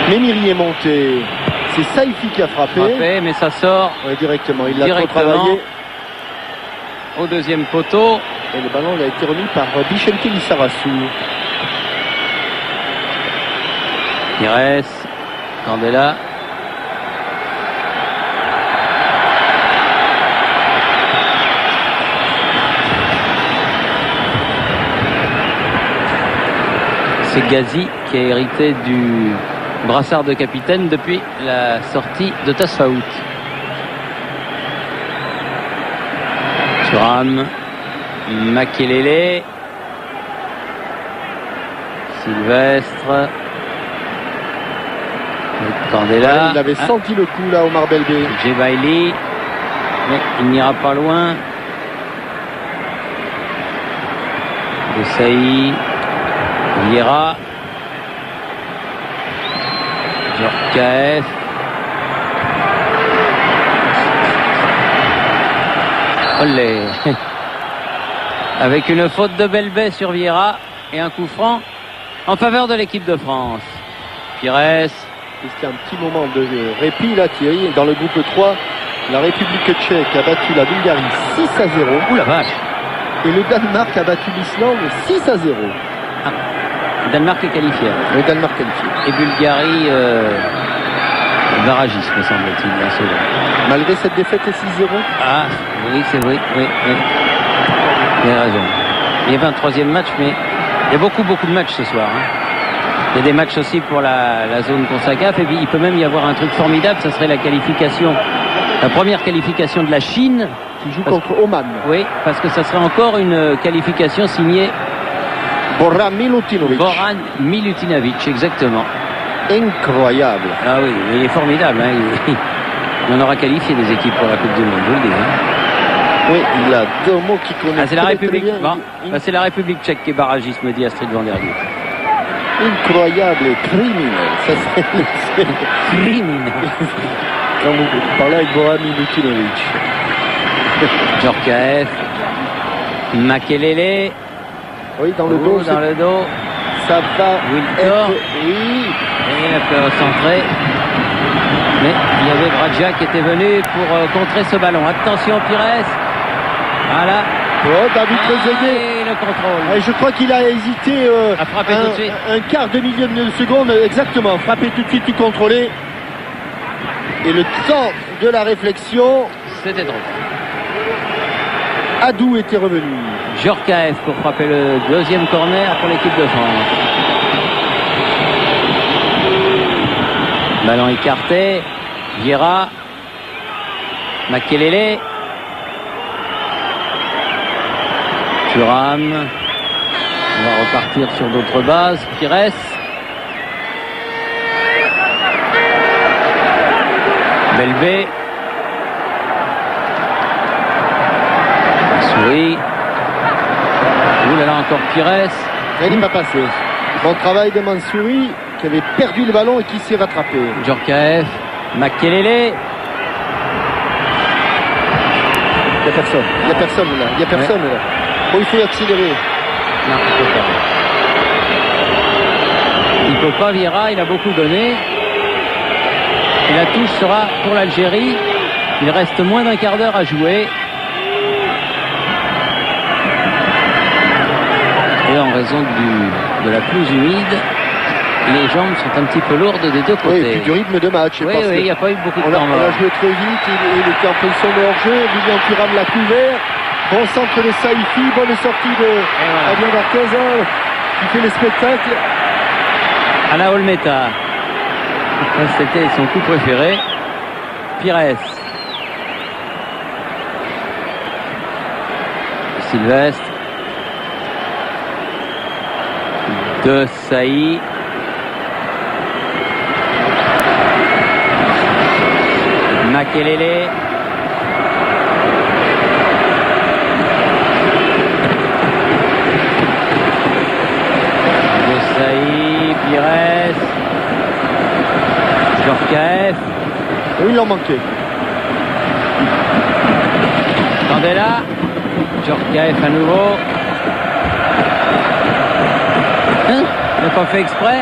Méniri est monté. C'est Saifi qui a frappé. Frappé, mais ça sort Ouais, directement. Il l'a trop Directement. travaillé. au deuxième poteau. Et le ballon il a été remis par Bichente Lissarassou. Pires, Candela. C'est Ghazi qui a hérité du brassard de capitaine depuis la sortie de Tasfaout. Thuram, Makelele, Sylvestre, Candela. Il avait senti le coup là, Omar Belbé. Djebaili, mais il n'ira pas loin. Desailly, Vieira, Djorkaeff. Olé. Avec une faute de Belbé sur Vieira et un coup franc en faveur de l'équipe de France. Pires. C'était un petit moment de répit là, Thierry. Dans le groupe 3, la République tchèque a battu la Bulgarie 6-0. Ouh la vache. Et le Danemark a battu l'Islande 6-0. Danemark est qualifié. Le Danemark qualifié. Et Bulgarie, barragiste, me semble-t-il, dans ce lot. Malgré cette défaite 6-0. Ah, oui, c'est vrai, oui. Vous avez raison. Il y a 23e match, mais il y a beaucoup de matchs ce soir. Hein. Il y a des matchs aussi pour la zone CONCACAF, et puis il peut même y avoir un truc formidable, ça serait la qualification, la première qualification de la Chine. Qui joue contre Oman. Oui, parce que ça serait encore une qualification signée Boran Milutinovic. Boran Milutinovic, exactement. Incroyable. Ah oui, il est formidable. Hein. Il en aura qualifié des équipes pour la Coupe du Monde, je vous le dis. Hein. Oui, il a deux mots qui connaissent. Ah, c'est la très, République. très bien. Bah, c'est la République tchèque qui est barragiste, me dit Astrid Van der Leyen. Incroyable et criminel. Ça c'est criminel. Quand vous parlez avec Boran Milutinovic. Djorkaeff, Makelele. Oui, dans le dos. Dans le dos. Ça va Wiltor. être... Oui. Et il a pu recentrer. Mais il y avait Bradja qui était venu pour contrer ce ballon. Attention Pires. Voilà. Oh, David Trezeguet. Et le contrôle. Je crois qu'il a hésité à frapper tout de suite. Un quart de millième de seconde. Exactement. Frapper tout de suite, tout contrôler. Et le temps de la réflexion. C'était drôle. Adou était revenu. Djorkaeff pour frapper le deuxième corner pour l'équipe de France. Ballon écarté. Vieira. Makelele. Thuram. On va repartir sur d'autres bases. Pires. Belbé. Souris. Ouh là là, encore Pires. Il n'est pas passé. Bon travail de Mansouri qui avait perdu le ballon et qui s'est rattrapé. Djorkaeff. Makelele. Il n'y a personne. Il n'y a personne là. Il n'y a personne là. Oh, il faut accélérer. Non, il peut pas. Il peut pas, Vieira, il a beaucoup donné. Et la touche sera pour l'Algérie. Il reste moins d'un quart d'heure à jouer. Et en raison de la pelouse humide, les jambes sont un petit peu lourdes des deux côtés. Oui, et puis du rythme de match. Oui, il n'y a pas eu beaucoup de temps. On a joué très vite, il était en position de hors-jeu, Lilian Thuram l'a couvert. Bon centre de Saïfi, bonne sortie de Adrien Marquez, qui fait le spectacle. Ana Olmeta. C'était son coup préféré. Pires. Sylvestre. De Saï. Makelele. De Saï, Pires. Djorkaeff. Oui, il en manquait. Candela. Djorkaeff à nouveau. Il n'a pas fait exprès,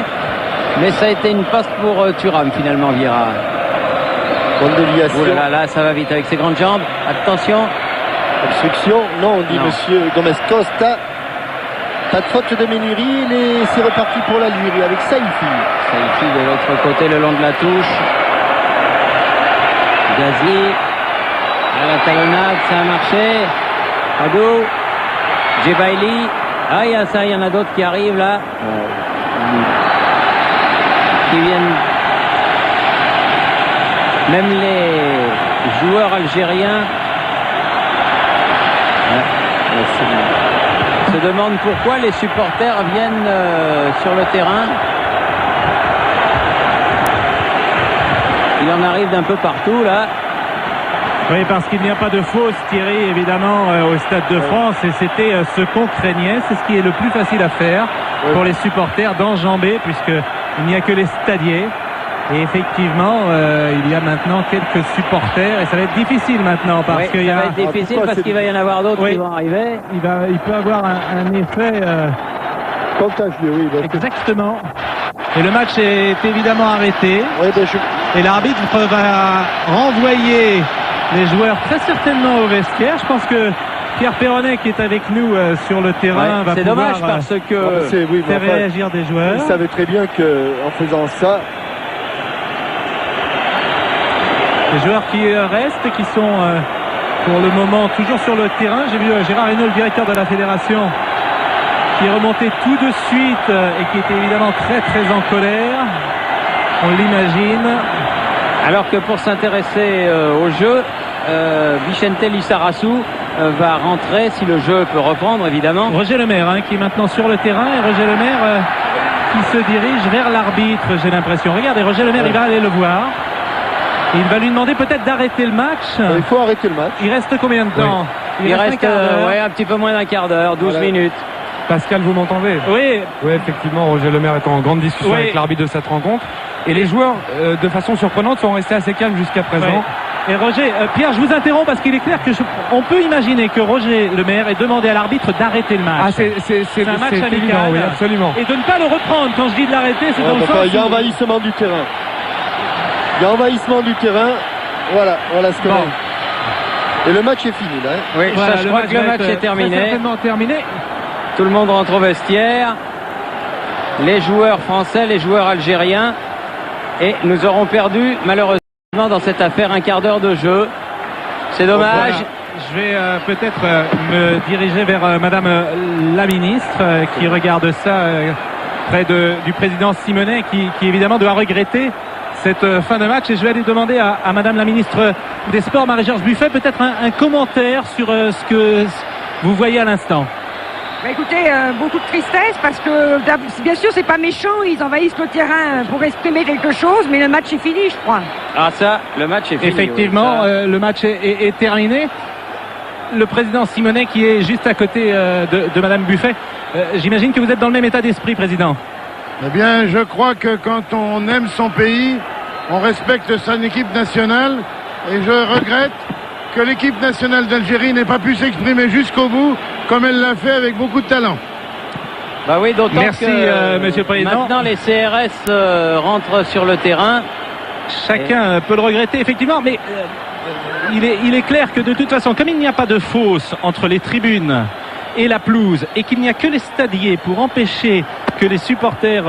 mais ça a été une passe pour Thuram finalement, Vieira. Bonne déviation. Oh là là, ça va vite avec ses grandes jambes. Attention. Obstruction. Non, on dit Non. monsieur Gomez Costa. Pas de faute de Méniri, et c'est reparti pour l'Algérie avec Saïfi. Saïfi de l'autre côté, le long de la touche. Gazi. À la talonnade, ça a marché. Adou. Djebaili. Ah, il y a ça, il y en a d'autres qui arrivent là. Qui viennent. Même les joueurs algériens se demandent pourquoi les supporters viennent sur le terrain. Il en arrive d'un peu partout là. Oui, parce qu'il n'y a pas de fausse, Thierry, évidemment, au Stade de France. Et c'était ce qu'on craignait. C'est ce qui est le plus facile à faire pour les supporters d'enjamber, puisqu'il n'y a que les stadiers. Et effectivement, il y a maintenant quelques supporters. Et ça va être difficile maintenant, parce qu'il y a... Ça va être difficile parce qu'il va y en avoir d'autres qui vont arriver. Il peut avoir un effet... Contagieux, oui. Exactement. Et le match est évidemment arrêté. Oui, Et l'arbitre va renvoyer les joueurs très certainement au vestiaire. Je pense que Pierre Perronnet qui est avec nous sur le terrain va c'est pouvoir dommage parce que faire réagir des joueurs. Il savait très bien qu'en faisant ça, Les joueurs qui restent, qui sont pour le moment toujours sur le terrain. J'ai vu Gérard Hinault, le directeur de la fédération, qui est remonté tout de suite et qui était évidemment très très en colère. On l'imagine. Alors que pour s'intéresser au jeu, Vicente Lizarazu va rentrer si le jeu peut reprendre évidemment. Roger Lemaire qui est maintenant sur le terrain et Roger Lemaire qui se dirige vers l'arbitre, j'ai l'impression. Regardez, Roger Lemaire, il va aller le voir. Il va lui demander peut-être d'arrêter le match. Il faut arrêter le match. Il reste combien de temps? Il reste un petit peu moins d'un quart d'heure, 12 minutes. Pascal, vous m'entendez? Oui. Oui, effectivement, Roger Lemaire est en grande discussion avec l'arbitre de cette rencontre. Et les joueurs, de façon surprenante, sont restés assez calmes jusqu'à présent. Et Roger, Pierre, je vous interromps parce qu'il est clair que on peut imaginer que Roger Lemaire ait demandé à l'arbitre d'arrêter le match. Ah, c'est un match amical. évident, oui, absolument. Et de ne pas le reprendre. Quand je dis de l'arrêter, c'est dans le sens il y a envahissement du terrain. Il y a envahissement du terrain. Voilà ce qu'on a. Et le match est fini là. Oui, voilà, je crois que le match est terminé. Certainement terminé. Tout le monde rentre au vestiaire. Les joueurs français, les joueurs algériens. Et nous aurons perdu malheureusement dans cette affaire un quart d'heure de jeu. C'est dommage. Voilà. Je vais peut-être me diriger vers Madame la ministre qui regarde ça près du président Simonet qui évidemment doit regretter cette fin de match. Et je vais aller demander à Madame la ministre des Sports, Marie-Georges Buffet, peut-être un commentaire sur ce que vous voyez à l'instant. Bah écoutez, beaucoup de tristesse parce que bien sûr c'est pas méchant, ils envahissent le terrain pour exprimer quelque chose, mais le match est fini, je crois. Ah ça, le match est fini. Effectivement, le match est terminé. Le président Simonet qui est juste à côté de Madame Buffet. J'imagine que vous êtes dans le même état d'esprit, président. Eh bien, je crois que quand on aime son pays, on respecte son équipe nationale, et je regrette que l'équipe nationale d'Algérie n'ait pas pu s'exprimer jusqu'au bout comme elle l'a fait avec beaucoup de talent. Bah oui, d'autant merci, que Monsieur le Président. Maintenant les CRS rentrent sur le terrain. Chacun peut le regretter effectivement, mais il est clair que de toute façon, comme il n'y a pas de fosse entre les tribunes et la pelouse et qu'il n'y a que les stadiers pour empêcher les supporters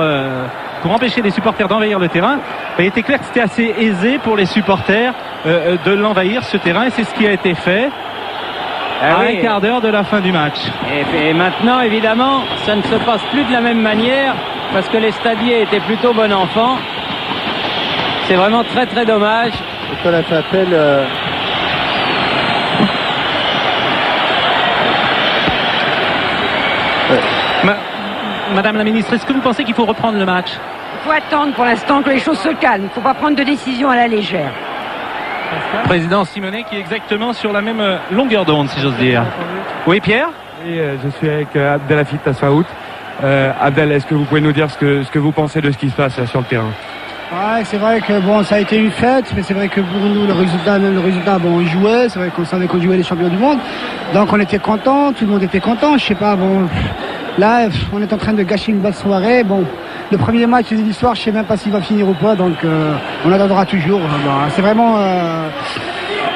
d'envahir le terrain, il était clair que c'était assez aisé pour les supporters de l'envahir ce terrain et c'est ce qui a été fait à un quart d'heure de la fin du match. Et maintenant évidemment ça ne se passe plus de la même manière parce que les stadiers étaient plutôt bon enfant. C'est vraiment très très dommage. Et qu'on a fait appel Madame la ministre, est-ce que vous pensez qu'il faut reprendre le match? Il faut attendre pour l'instant que les choses se calment. Il ne faut pas prendre de décision à la légère. Président Simonet qui est exactement sur la même longueur d'onde, si j'ose dire. Oui, Pierre? Oui, je suis avec Abdelhafid Tassaout. Abdel, est-ce que vous pouvez nous dire ce que vous pensez de ce qui se passe là, sur le terrain? Ouais, c'est vrai que bon, ça a été une fête, mais c'est vrai que pour nous, le résultat, bon, on jouait, c'est vrai qu'on savait qu'on jouait les champions du monde, donc on était contents, tout le monde était content, je sais pas, bon, là, on est en train de gâcher une belle soirée, bon, le premier match de l'histoire, je sais même pas s'il va finir ou pas, donc on attendra toujours, c'est vraiment,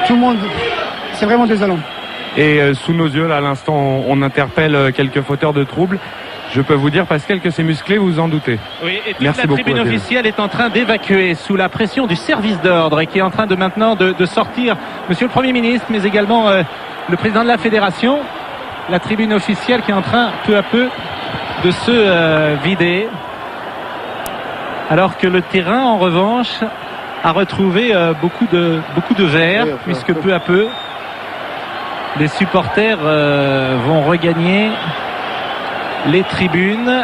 tout le monde, c'est vraiment désolant. Et sous nos yeux, là, à l'instant, on interpelle quelques fauteurs de troubles. Je peux vous dire, Pascal, que c'est musclé, vous en doutez. Oui, et toute Merci la beaucoup, tribune officielle est en train d'évacuer sous la pression du service d'ordre et qui est en train de maintenant de sortir Monsieur le Premier ministre, mais également le président de la Fédération. La tribune officielle qui est en train, peu à peu, de se vider. Alors que le terrain, en revanche, a retrouvé beaucoup de verre, puisque peu à peu, les supporters vont regagner les tribunes.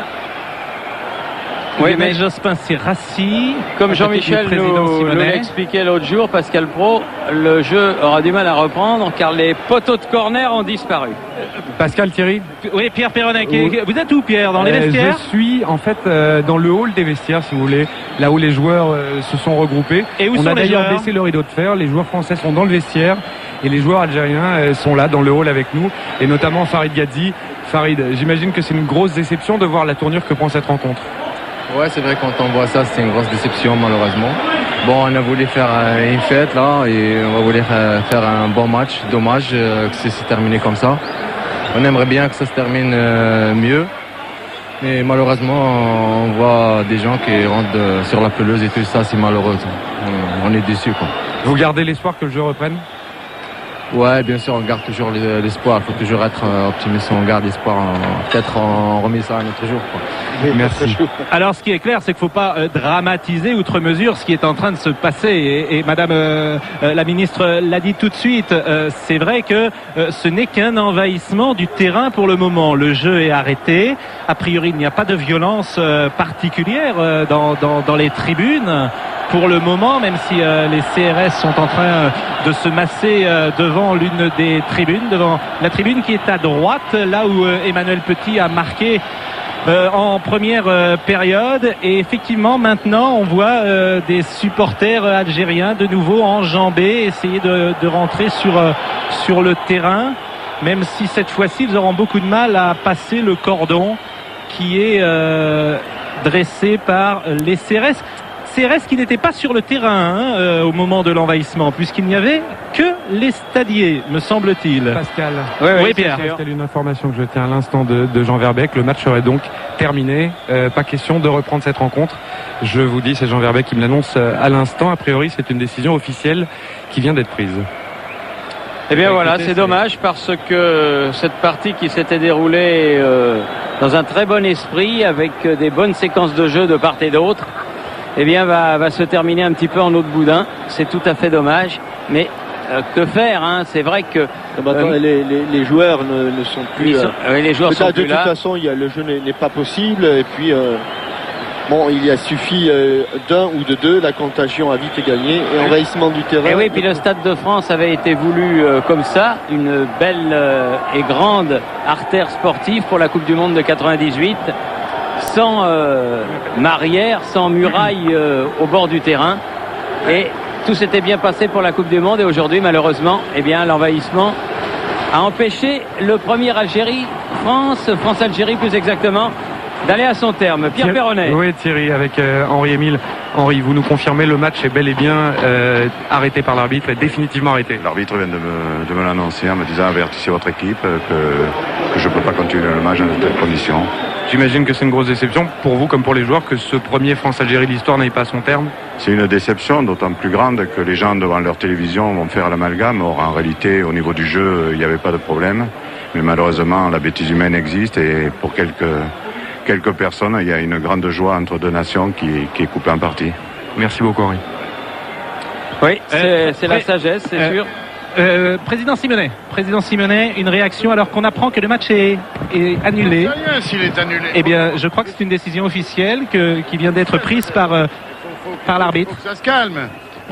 Oui, mais Jospin s'est rassis. Comme Jean-Michel nous l'a expliqué l'autre jour, Pascal Pro, le jeu aura du mal à reprendre car les poteaux de corner ont disparu. Pascal, Thierry? Oui, Pierre Perronnet. Vous êtes où, Pierre? Dans les vestiaires? Je suis en fait dans le hall des vestiaires, si vous voulez, là où les joueurs se sont regroupés. Et où on sont a les d'ailleurs joueurs? baissé le rideau de fer. Les joueurs français sont dans le vestiaire et les joueurs algériens sont là dans le hall avec nous, et notamment Farid Gadzi. Farid, j'imagine que c'est une grosse déception de voir la tournure que prend cette rencontre. Ouais, c'est vrai, quand on voit ça, c'est une grosse déception, malheureusement. Bon, on a voulu faire une fête, là, et on va vouloir faire un bon match. Dommage que c'est terminé comme ça. On aimerait bien que ça se termine mieux. Mais malheureusement, on voit des gens qui rentrent sur la pelouse et tout ça, c'est malheureux. On est déçus, quoi. Vous gardez l'espoir que le jeu reprenne? Ouais, bien sûr, on garde toujours l'espoir. Il faut toujours être optimiste. On garde l'espoir. Peut-être on remet ça un autre jour, quoi. Merci. Alors, ce qui est clair, c'est qu'il ne faut pas dramatiser outre mesure ce qui est en train de se passer. Et Madame la ministre l'a dit tout de suite. C'est vrai que ce n'est qu'un envahissement du terrain pour le moment. Le jeu est arrêté. A priori, il n'y a pas de violence particulière dans les tribunes. Pour le moment, même si les CRS sont en train de se masser devant l'une des tribunes, devant la tribune qui est à droite, là où Emmanuel Petit a marqué en première période. Et effectivement, maintenant, on voit des supporters algériens de nouveau enjambés, essayer de rentrer sur le terrain, même si cette fois-ci, ils auront beaucoup de mal à passer le cordon qui est dressé par les CRS. CRS qui n'était pas sur le terrain au moment de l'envahissement, puisqu'il n'y avait que les stadiers, me semble-t-il. Pascal, oui, Pierre. Pascal, une information que je tiens à l'instant de Jean Verbeek. Le match serait donc terminé. Pas question de reprendre cette rencontre. Je vous dis, c'est Jean Verbeek qui me l'annonce à l'instant. A priori, c'est une décision officielle qui vient d'être prise. Eh bien voilà, c'est dommage parce que cette partie qui s'était déroulée dans un très bon esprit, avec des bonnes séquences de jeu de part et d'autre, eh bien va se terminer un petit peu en eau de boudin. C'est tout à fait dommage, mais que faire, hein? C'est vrai que les joueurs ne sont plus les joueurs sont plus là. De toute façon, le jeu n'est pas possible, et puis il a suffi d'un ou de deux, la contagion a vite gagné, et envahissement du terrain. Et oui, puis le Stade de France avait été voulu comme ça, une belle et grande artère sportive pour la Coupe du Monde de 98. Sans barrière, sans muraille au bord du terrain, et tout s'était bien passé pour la Coupe du Monde. Et aujourd'hui, malheureusement, eh bien, l'envahissement a empêché le premier France-Algérie plus exactement, d'aller à son terme. Pierre Perronnet. Oui, Thierry, avec Henri-Émile. Henri, vous nous confirmez, le match est bel et bien arrêté par l'arbitre, est définitivement arrêté. L'arbitre vient de me l'annoncer en me disant: avertissez votre équipe que je ne peux pas continuer le match dans de telles conditions. J'imagine que c'est une grosse déception pour vous comme pour les joueurs que ce premier France-Algérie de l'histoire n'aille pas à son terme. C'est une déception d'autant plus grande que les gens devant leur télévision vont faire l'amalgame. Or, en réalité, au niveau du jeu, il n'y avait pas de problème. Mais malheureusement, la bêtise humaine existe, et pour quelques personnes, il y a une grande joie entre deux nations qui est coupée en partie. Merci beaucoup, Henri. Oui, c'est la sagesse, c'est sûr. Président Simonet, une réaction alors qu'on apprend que le match est annulé. Je sais rien s'il est annulé. Eh bien, je crois que c'est une décision officielle qui vient d'être prise par l'arbitre. Il faut que ça se calme.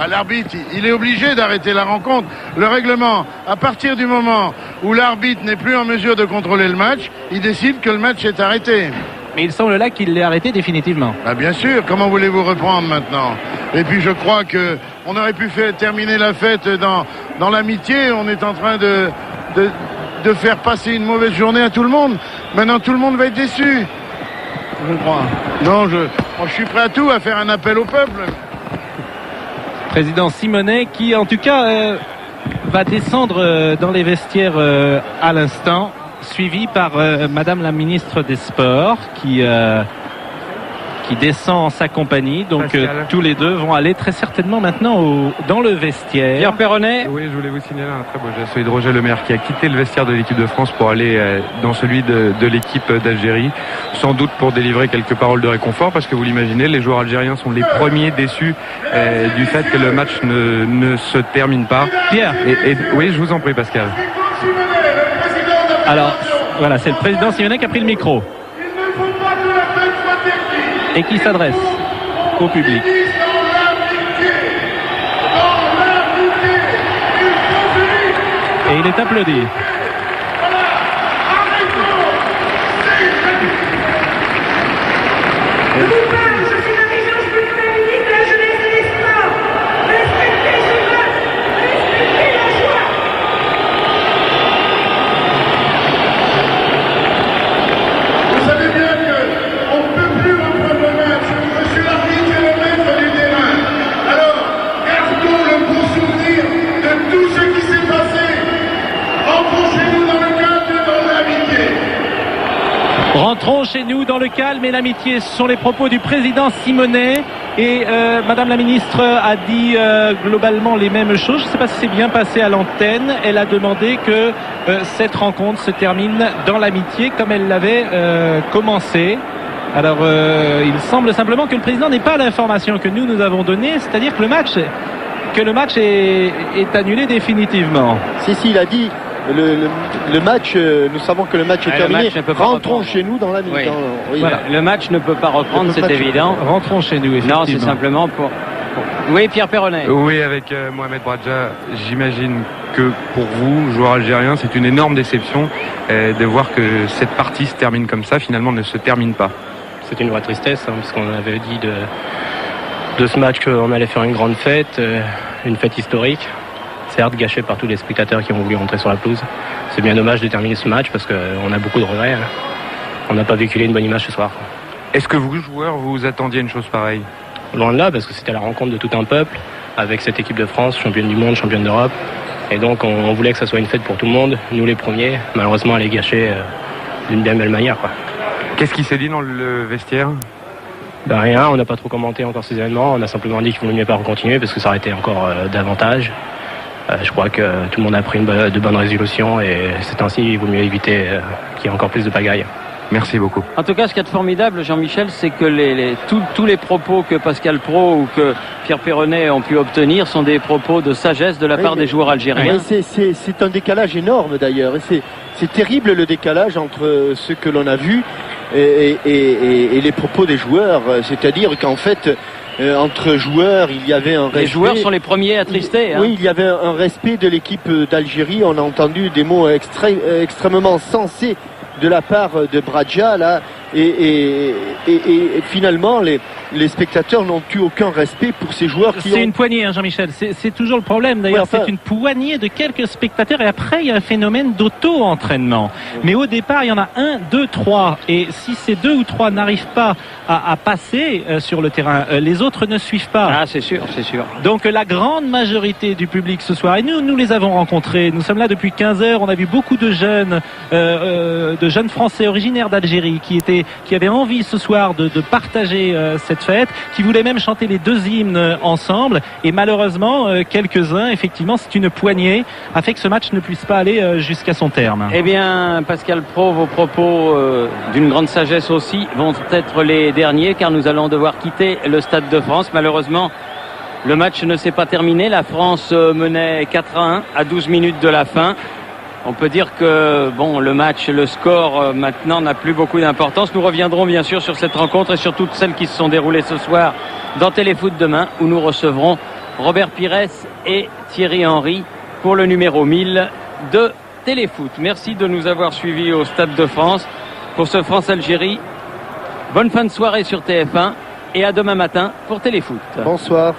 L'arbitre, il est obligé d'arrêter la rencontre. Le règlement, à partir du moment où l'arbitre n'est plus en mesure de contrôler le match, il décide que le match est arrêté. Mais il semble là qu'il l'ait arrêté définitivement. Bien sûr, comment voulez-vous reprendre maintenant? Et puis je crois qu'on aurait pu terminer la fête dans l'amitié. On est en train de faire passer une mauvaise journée à tout le monde. Maintenant tout le monde va être déçu. Je crois. Non, je suis prêt à tout, à faire un appel au peuple. Président Simonet qui en tout cas va descendre dans les vestiaires à l'instant, suivi par Madame la ministre des Sports qui descend en sa compagnie. Donc tous les deux vont aller très certainement maintenant dans le vestiaire. Pierre Perronnet. Oui, je voulais vous signaler un très beau geste. Celui de Roger Lemaire qui a quitté le vestiaire de l'équipe de France pour aller dans celui de l'équipe d'Algérie, sans doute pour délivrer quelques paroles de réconfort, parce que vous l'imaginez, les joueurs algériens sont les premiers déçus du fait que le match ne se termine pas. Pierre. Oui, je vous en prie, Pascal. Alors, voilà, c'est le président Simonet qui a pris le micro et qui s'adresse au public. Et il est applaudi. Vous savez bien qu'on ne peut plus reprendre le match. chez nous dans le calme et l'amitié. Ce sont les propos du président Simonet. Et Madame la ministre a dit globalement les mêmes choses. Je ne sais pas si c'est bien passé à l'antenne. Elle a demandé que cette rencontre se termine dans l'amitié comme elle l'avait commencé. Alors il semble simplement que le président n'ait pas l'information que nous avons donnée, c'est-à-dire que le match est annulé définitivement. Si, il a dit le match, nous savons que le match est terminé. Rentrons chez nous dans la mi-temps. Oui. Voilà. Le match ne peut pas reprendre, c'est évident. Rentrons chez nous, effectivement. Non, c'est simplement pour... Oui, Pierre Perronnet. Oui, avec Mohamed Bradja, j'imagine que pour vous, joueur algérien, c'est une énorme déception de voir que cette partie se termine comme ça, finalement ne se termine pas. C'est une vraie tristesse, parce qu'on avait dit de ce match qu'on allait faire une grande fête, une fête historique. Certes, gâchée par tous les spectateurs qui ont voulu rentrer sur la pelouse. C'est bien dommage de terminer ce match parce qu'on a beaucoup de regrets. On n'a pas véhiculé une bonne image ce soir. Est-ce que vous, joueurs, vous attendiez une chose pareille? Loin de là, parce que c'était la rencontre de tout un peuple avec cette équipe de France, championne du monde, championne d'Europe. Et donc on voulait que ça soit une fête pour tout le monde, nous les premiers. Malheureusement, elle est gâchée d'une bien belle manière, quoi. Qu'est-ce qui s'est dit dans le vestiaire? Rien, on n'a pas trop commenté encore ces événements. On a simplement dit qu'il ne vaut mieux pas continuer parce que ça aurait été encore davantage. Je crois que tout le monde a pris de bonnes résolutions et c'est ainsi qu'il vaut mieux éviter qu'il y ait encore plus de pagaille. Merci beaucoup. En tout cas, ce qui est formidable, Jean-Michel, c'est que tous les propos que Pascal Praud ou que Pierre Perronnet ont pu obtenir sont des propos de sagesse de la part des joueurs algériens. Oui, c'est un décalage énorme d'ailleurs. C'est terrible le décalage entre ce que l'on a vu et les propos des joueurs. C'est-à-dire qu'en fait... entre joueurs, il y avait un respect. Les joueurs sont les premiers attristés. Oui, il y avait un respect de l'équipe d'Algérie. On a entendu des mots extrêmement sensés de la part de Bradja là, et finalement les spectateurs n'ont eu aucun respect pour ces joueurs qui C'est une poignée, hein, Jean-Michel. C'est toujours le problème. D'ailleurs, c'est une poignée de quelques spectateurs. Et après, il y a un phénomène d'auto-entraînement. Mais au départ, il y en a 1, 2, 3. Et si ces 2 ou 3 n'arrivent pas à passer sur le terrain, les autres ne suivent pas. Ah, c'est sûr, c'est sûr. Donc, la grande majorité du public ce soir, et nous les avons rencontrés. Nous sommes là depuis 15 heures. On a vu beaucoup de jeunes Français originaires d'Algérie qui avaient envie ce soir de partager cette fête, qui voulaient même chanter les 2 hymnes ensemble. Et malheureusement, quelques-uns, effectivement, c'est une poignée, a fait que ce match ne puisse pas aller jusqu'à son terme. Eh bien, Pascal Praud, vos propos d'une grande sagesse aussi vont être les derniers, car nous allons devoir quitter le Stade de France. Malheureusement, le match ne s'est pas terminé. La France menait 4-1 à 12 minutes de la fin. On peut dire que le match, le score maintenant n'a plus beaucoup d'importance. Nous reviendrons bien sûr sur cette rencontre et sur toutes celles qui se sont déroulées ce soir dans Téléfoot demain, où nous recevrons Robert Pires et Thierry Henry pour le numéro 1000 de Téléfoot. Merci de nous avoir suivis au Stade de France pour ce France-Algérie. Bonne fin de soirée sur TF1 et à demain matin pour Téléfoot. Bonsoir.